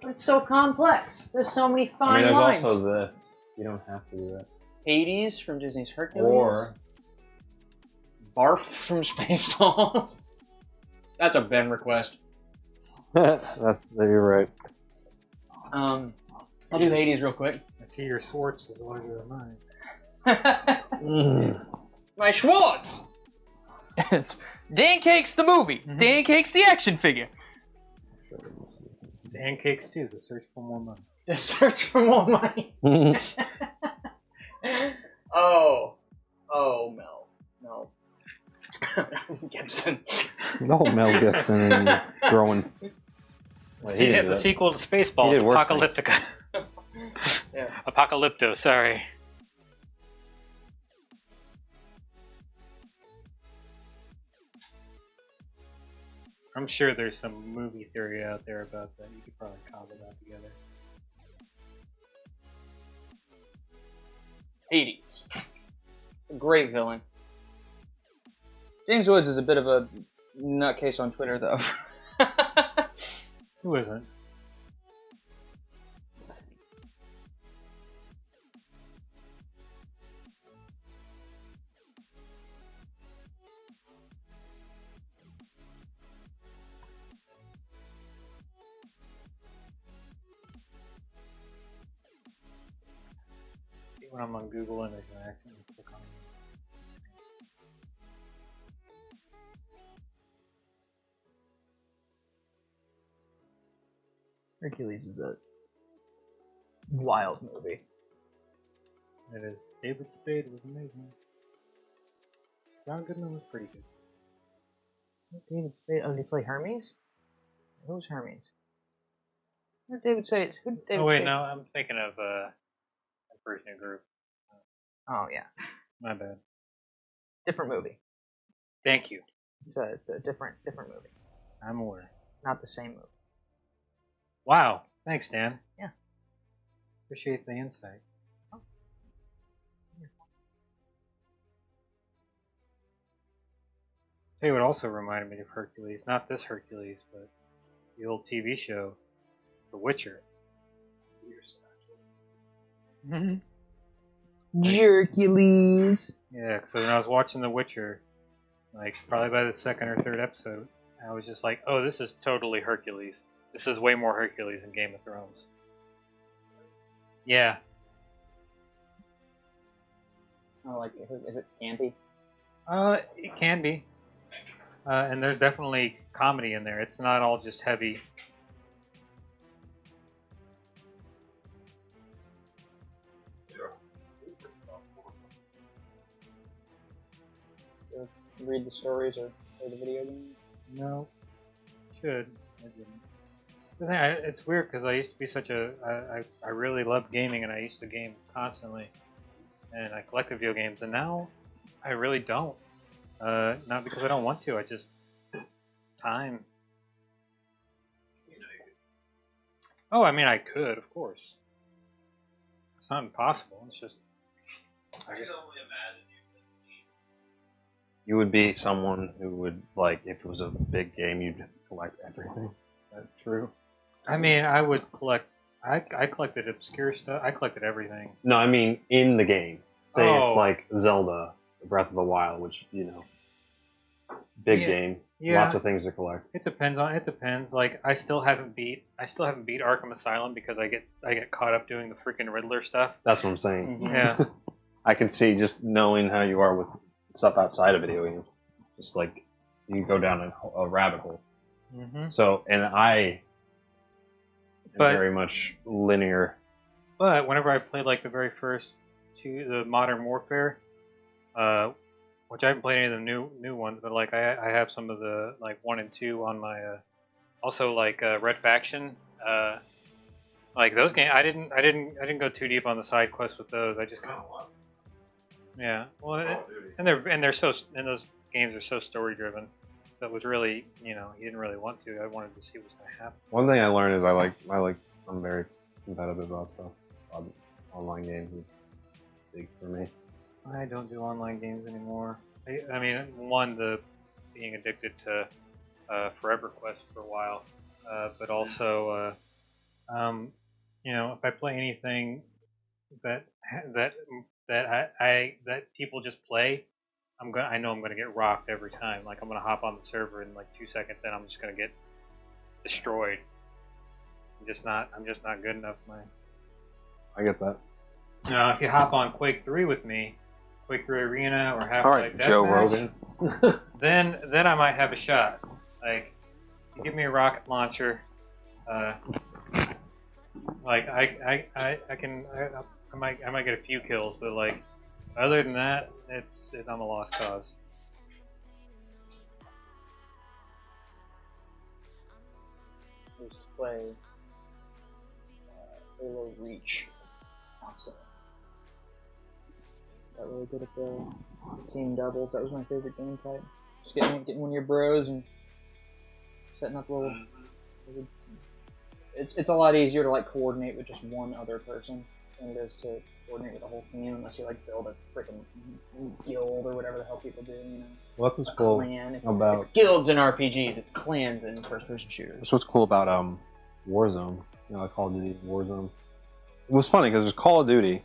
But it's so complex. There's so many fine lines. There's also this. You don't have to do that. Hades from Disney's Hercules. Or Barf from Spaceballs. That's a Ben request. You're right. I'll do Hades real quick. I see your Schwartz is larger than mine. My Schwartz! It's Dancakes the movie. Dancakes the action figure. Dancakes 2, The Search for More Money. The Search for More Money. Oh, Mel. No. Gibson. No, Mel Gibson and throwing. The sequel to Spaceballs, Apocalyptica. Yeah. Apocalypto, sorry. I'm sure there's some movie theory out there about that. You could probably cobble that together. Hades. A great villain. James Woods is a bit of a nutcase on Twitter, though. Who isn't? When I'm on Google Image and I accidentally click on it. Hercules is a wild movie. It is. David Spade was amazing. John Goodman was pretty good. David Spade. Oh, did he play Hermes? Who's Hermes? Who did David Spade? Who did David Oh wait, Spade? no, I'm thinking of Emperor's New Groove. Oh yeah, My bad. different movie. Thank you. It's a different movie. I'm aware. Not the same movie. Wow. Thanks, Dan. Yeah. Appreciate the insight. Oh. Tell you what also reminded me of Hercules. Not this Hercules, but the old TV show, The Witcher. Hercules. Yeah, so when I was watching The Witcher, like probably by the second or third episode, I was just like, oh, this is totally Hercules. This is way more Hercules than Game of Thrones. Yeah. Oh, like, is it campy? It can be. And there's definitely comedy in there. It's not all just heavy. Read the stories or play the video game? No. Should. I didn't. The thing, it's weird because I used to be such a... I really loved gaming and I used to game constantly. And I collected video games and now I really don't. Not because I don't want to, I just... Time. Oh, I mean I could, of course. It's not impossible, it's just... I just... You would be someone who would, like, if it was a big game, you'd collect everything. That's true. I mean, I would collect... I collected obscure stuff. I collected everything. No, I mean in the game. Say it's Oh. like Zelda, Breath of the Wild, which, you know, big Yeah. game. Yeah. Lots of things to collect. It depends. Like, I still haven't beat Arkham Asylum because I get caught up doing the freaking Riddler stuff. That's what I'm saying. Yeah. I can see just knowing how you are with stuff outside of video games. Just like you can go down a rabbit hole. Mm-hmm. So, and I am But- very much linear. But whenever I played like the very first the Modern Warfare, which I haven't played any of the new ones, but like I have some of the like 1 and 2 on my also like Red Faction. Like those games, I didn't go too deep on the side quests with those. I just kind of yeah. Well, and those games are so story driven. So it was really, you didn't really want to. I wanted to see what's going to happen. One thing I learned is I'm very competitive also. Online games is big for me. I don't do online games anymore. I mean, being addicted to Forever Quest for a while, but also, if I play anything that people just play, I know I'm gonna get rocked every time. Like I'm gonna hop on the server in like 2 seconds, and I'm just gonna get destroyed. I'm just not good enough, man. I get that. Now, if you hop on Quake 3 with me, Quake 3 Arena or Half-Life All right, Joe Deathmatch, Rogan. then I might have a shot. Like, you give me a rocket launcher, like I might get a few kills, but like other than that, I'm a lost cause. I used to play Halo Reach. Also, got really good at the team doubles. That was my favorite game type. Just getting one of your bros and setting up little. It's a lot easier to like coordinate with just one other person than it is to coordinate with the whole team unless you like build a freaking guild or whatever the hell people do, you know. Well, that's what's cool Clan. about... It's guilds in RPGs, it's clans in first-person shooters. That's what's cool about Warzone. You know, like Call of Duty Warzone. It was funny because there's Call of Duty,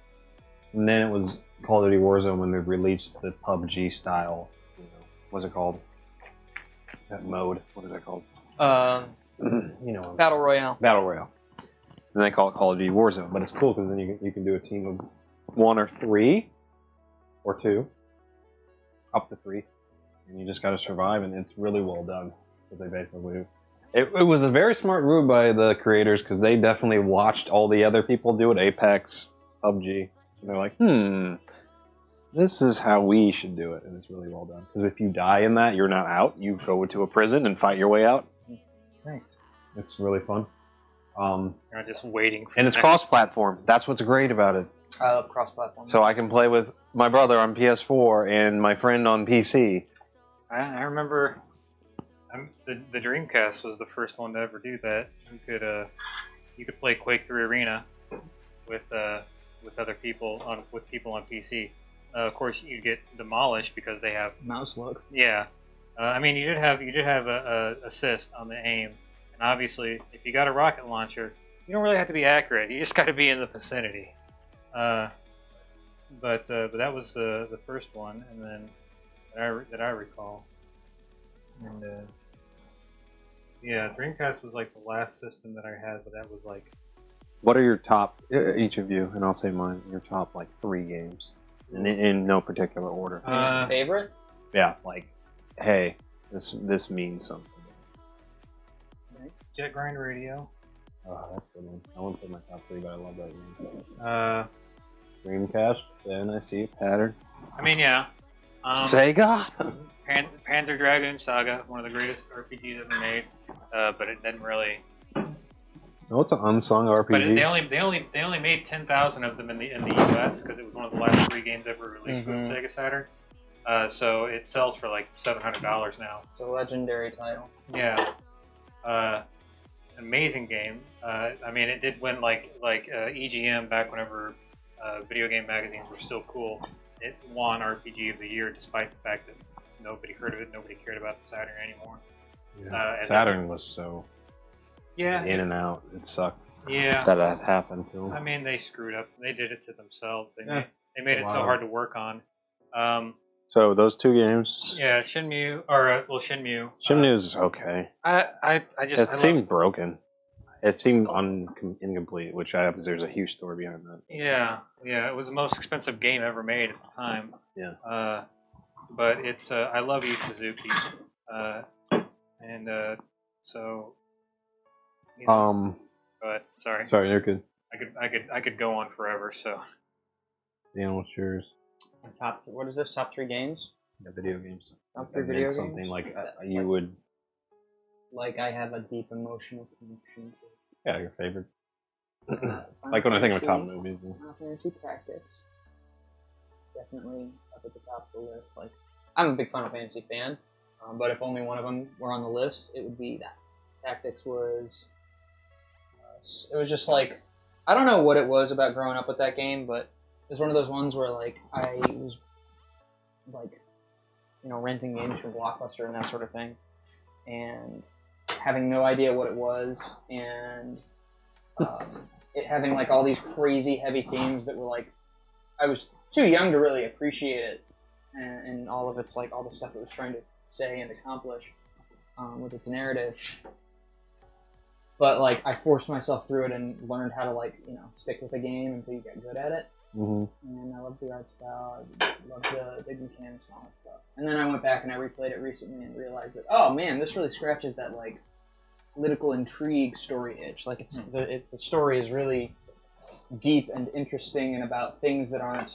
and then it was Call of Duty Warzone when they released the PUBG style. You know, what's it called? That mode. What is that called? You know, Battle Royale. Battle Royale. And they call it Call of Duty Warzone, but it's cool because then you can do a team of 1 or 3 or 2, up to 3, and you just got to survive, and it's really well done. What they basically do. It was a very smart move by the creators because they definitely watched all the other people do it, Apex, PUBG, and they're like, this is how we should do it, and it's really well done. Because if you die in that, you're not out. You go into a prison and fight your way out. Nice. It's really fun. You're not just waiting for and it's cross-platform. That's what's great about it. I love cross-platform. So I can play with my brother on PS4 and my friend on PC. I remember the Dreamcast was the first one to ever do that. You could play Quake 3 Arena with other people on PC. Of course, you get demolished because they have mouse look. Yeah, I mean you did have a assist on the aim, and obviously if you got a rocket launcher, you don't really have to be accurate. You just got to be in the vicinity. But that was the first one, and then that I recall. And yeah, Dreamcast was like the last system that I had, but that was like. What are your top, each of you, and I'll say mine, your top like 3 games, in no particular order. Favorite? Yeah, like, hey, this means something. Jet Grind Radio. Oh, that's a good one. I wouldn't put my top 3, but I love that game. Dreamcast, then I see a pattern. I mean, yeah. Sega? Panzer Dragoon Saga, one of the greatest RPGs ever made, but it didn't really. No, it's an unsung RPG. But they only made 10,000 of them in the US because it was one of the last 3 games ever released for the Sega Saturn. So it sells for like $700 now. It's a legendary title. Yeah. Amazing game. I mean, it did win like EGM back whenever video game magazines were still cool. It won RPG of the Year despite the fact that nobody heard of it, nobody cared about the Saturn anymore. Yeah. Saturn was so in and out. It sucked. Yeah. That happened to them. I mean, they screwed up. They did it to themselves. They made it so hard to work on. So those 2 games. Yeah, Shenmue Shenmue. Shenmue is okay. It seemed broken. It seemed incomplete, which there's a huge story behind that. Yeah, it was the most expensive game ever made at the time. Yeah. But it's I love Yu Suzuki, and so. You know, but sorry. Sorry, you're good. I could go on forever. So. Dan, what's yours? What is this? Top 3 games? Yeah, video games. Top 3 video games. Something like you would. Like I have a deep emotional connection to. Yeah, your favorite. Like when I think of top movies. Final Fantasy Tactics. Definitely up at the top of the list. Like, I'm a big Final Fantasy fan, but if only one of them were on the list, it would be that. Tactics was. It was just like, I don't know what it was about growing up with that game, but it was one of those ones where like I was like, renting games from Blockbuster and that sort of thing, and having no idea what it was, and it having like all these crazy heavy themes that were like, I was too young to really appreciate it, and all of its like all the stuff it was trying to say and accomplish with its narrative. But like I forced myself through it and learned how to like stick with the game until you get good at it. Mm-hmm. And I love the art style. I love the mechanics and all that stuff. And then I went back and I replayed it recently and realized that, oh man, this really scratches that like political intrigue story itch. Like the story is really deep and interesting and about things that aren't.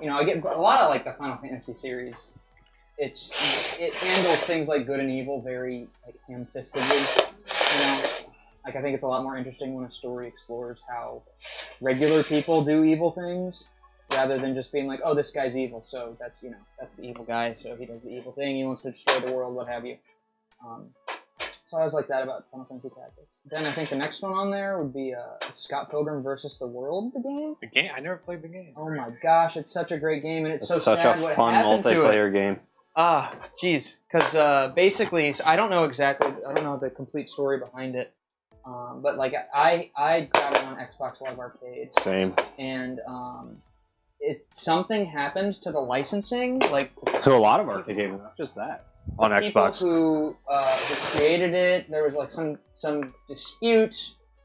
I get a lot of like the Final Fantasy series. It handles things like good and evil very like ham-fistedly. Like I think it's a lot more interesting when a story explores how regular people do evil things, rather than just being like, oh, this guy's evil, so that's the evil guy, so he does the evil thing, he wants to destroy the world, what have you. So I was like that about Final Fantasy Tactics. Then I think the next one on there would be Scott Pilgrim versus the World, the game. The game? I never played the game. Oh my gosh, it's such a great game, and it's so such sad a what fun happened to it. multiplayer game. Jeez. Because basically, I don't know the complete story behind it. But like I got it on Xbox Live Arcade. Same. And something happened to the licensing, like to a lot of arcade games, not just that. On Xbox. People who created it, there was like some dispute.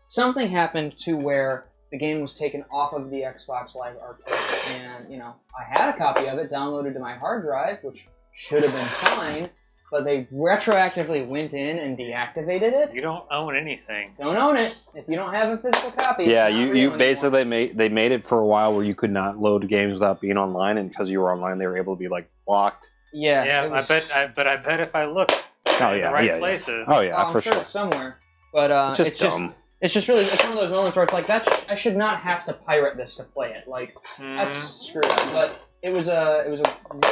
Something happened to where the game was taken off of the Xbox Live Arcade, and I had a copy of it downloaded to my hard drive, which should have been fine, but they retroactively went in and deactivated it. You don't own anything. Don't own it if you don't have a physical copy. Yeah, it's not real you anymore. basically they made it for a while where you could not load games without being online, and because you were online, they were able to be like blocked. Yeah, Yeah, was, I bet if I look in the right places. Oh yeah, I'm for sure sure. it's somewhere, but It's dumb. It's just really, it's one of those moments where it's like, I should not have to pirate this to play it. Like, that's screwed up. But it was a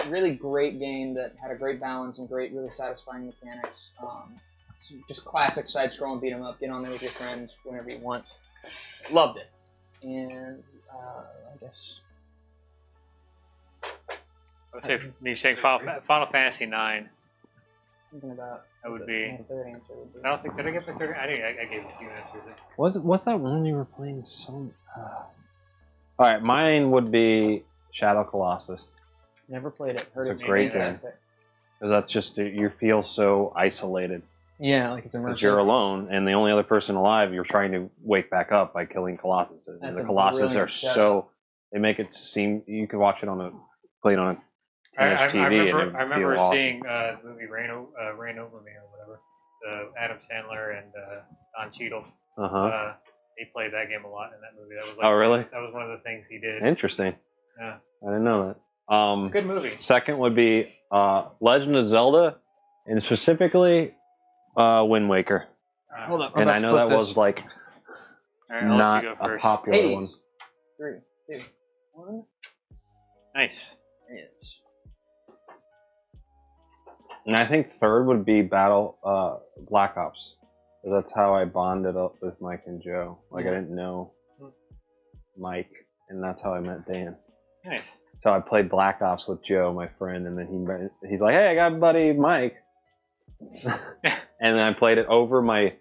really great game that had a great balance and great, really satisfying mechanics. It's just classic side-scrolling beat 'em up. Get on there with your friends whenever you want. Loved it. And I guess. I would say you're saying Final Fantasy 9. Thinking about. That would be. My third answer would be. I don't think did I get my third? I think I gave a few answers. What's that one you were playing? All right, mine would be Shadow Colossus. Never played it. Heard It's it a great game. fantastic. Because that's just you feel so isolated. Yeah, like it's immersive. Because you're alone, and the only other person alive, you're trying to wake back up by killing Colossus. And That's the a Colossus are brilliant setup. so they make it seem you could watch it play it on a 10-inch TV. I remember awesome. seeing the movie Rain Over Me or whatever. Adam Sandler and Don Cheadle. He played that game a lot in that movie. That was like, oh really? That was one of the things he did. Interesting. Yeah. I didn't know that. It's a good movie. Second would be Legend of Zelda, and specifically Wind Waker. Hold up. And I know that was like All right, not you go a first. popular Hades. one. 3, 2, 1. Nice. Yes. And I think third would be Black Ops. That's how I bonded up with Mike and Joe. Like I didn't know Mike, and that's how I met Dan. Nice. So I played Black Ops with Joe, my friend, and then he's like, "Hey, I got buddy Mike," and then I played it over my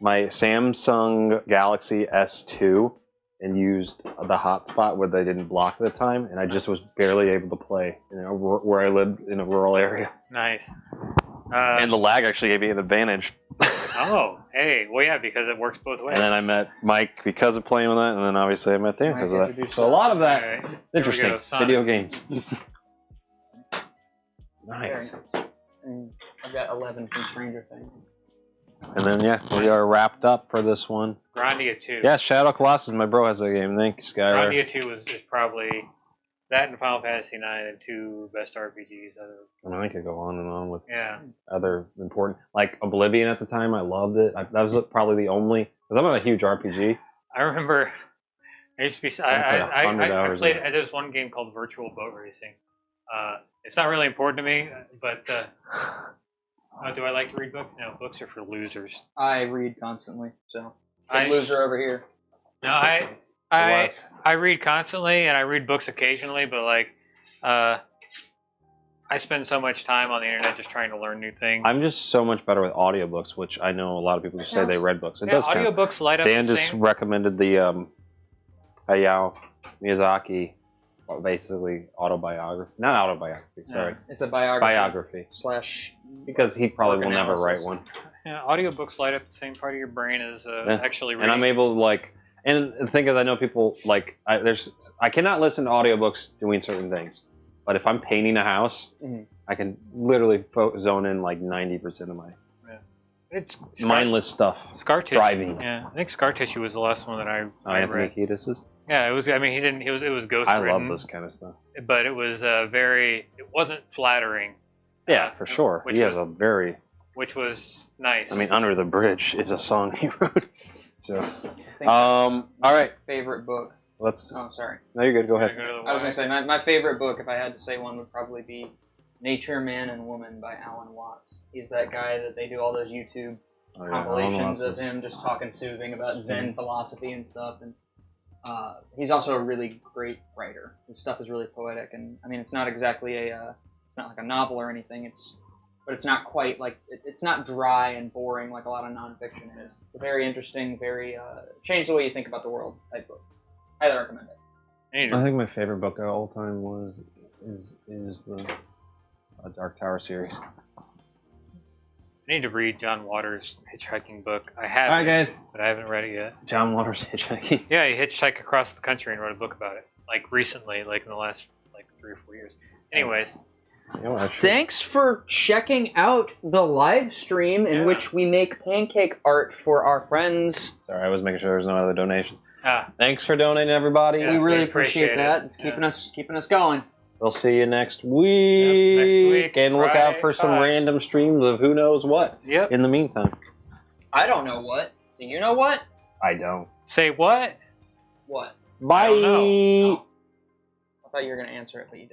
Samsung Galaxy S2 and used the hotspot where they didn't block at the time, and I just was barely able to play. Where I lived in a rural area. Nice. And the lag actually gave me an advantage. Oh, hey, well, yeah, because it works both ways. And then I met Mike because of playing with that, and then obviously I met Dan because of that. introduced So a lot of that All right. interesting Here we go, Sonic. video games. Very Nice. nice. And I've got 11 from Stranger Things. And then yeah, we are wrapped up for this one. Grandia 2. Yeah, Shadow Colossus. My bro has that game. Thanks, Skylar. Grandia 2 is probably that and Final Fantasy 9 and two best RPGs ever. I mean, I could go on and on with Yeah. other important, like Oblivion at the time. I loved it. That was probably the only, because I'm not a huge RPG. I remember I used to be. I played. There's one game called Virtual Boat Racing. It's not really important to me, but do I like to read books? No, books are for losers. I read constantly, so I- loser over here. No, I read constantly and I read books occasionally, but like I spend so much time on the internet just trying to learn new things. I'm just so much better with audiobooks, which I know a lot of people just say they read books. It Yeah, does count. audiobooks light up Dan the just same. recommended the Hayao Miyazaki, basically autobiography. Not autobiography, sorry. It's a biography. Biography. / Because he probably Work will never analysis. write one. Yeah, audiobooks light up the same part of your brain as actually reading. And I'm able to like, and the thing is, I know people like, I cannot listen to audiobooks doing certain things. But if I'm painting a house, I can literally zone in like 90% of my It's mindless stuff. Scar Tissue. Driving. Yeah, I think Scar Tissue was the last one that I Anthony read. Kiedis's. Yeah, it was. I mean, he didn't. It was ghost I written. love this kind of stuff. But it was It wasn't flattering. Yeah, for sure. Which He has a very. Which was nice. I mean, Under the Bridge is a song he wrote. So, I think all right. favorite book. Let's. Oh, sorry. No, you're good. Go ahead. I was going to say, my favorite book, if I had to say one, would probably be Nature, Man, and Woman by Alan Watts. He's that guy that they do all those YouTube compilations of him just talking soothing about Zen philosophy and stuff. And he's also a really great writer. His stuff is really poetic, and I mean, it's not exactly it's not like a novel or anything. But it's not quite like it's not dry and boring like a lot of nonfiction is. It's a very interesting, very change the way you think about the world type book. Highly recommend it. I think my favorite book of all time is the Dark Tower series. I need to read John Waters' hitchhiking book. I have. All right, guys. But I haven't read it yet. John Waters hitchhiking. Yeah, he hitchhiked across the country and wrote a book about it. Like recently, like in the last 3 or 4 years. Anyways. Thanks for checking out the live stream in which we make pancake art for our friends. Sorry, I was making sure there's no other donations. Ah. Thanks for donating, everybody. Yes, we really appreciate that. It's keeping us going. We'll see you next week. Next week. And look out for some random streams of who knows what. Yep. In the meantime. I don't know what. Do you know what? I don't. Say what? What? Bye. I don't know. I thought you were going to answer it, but you didn't.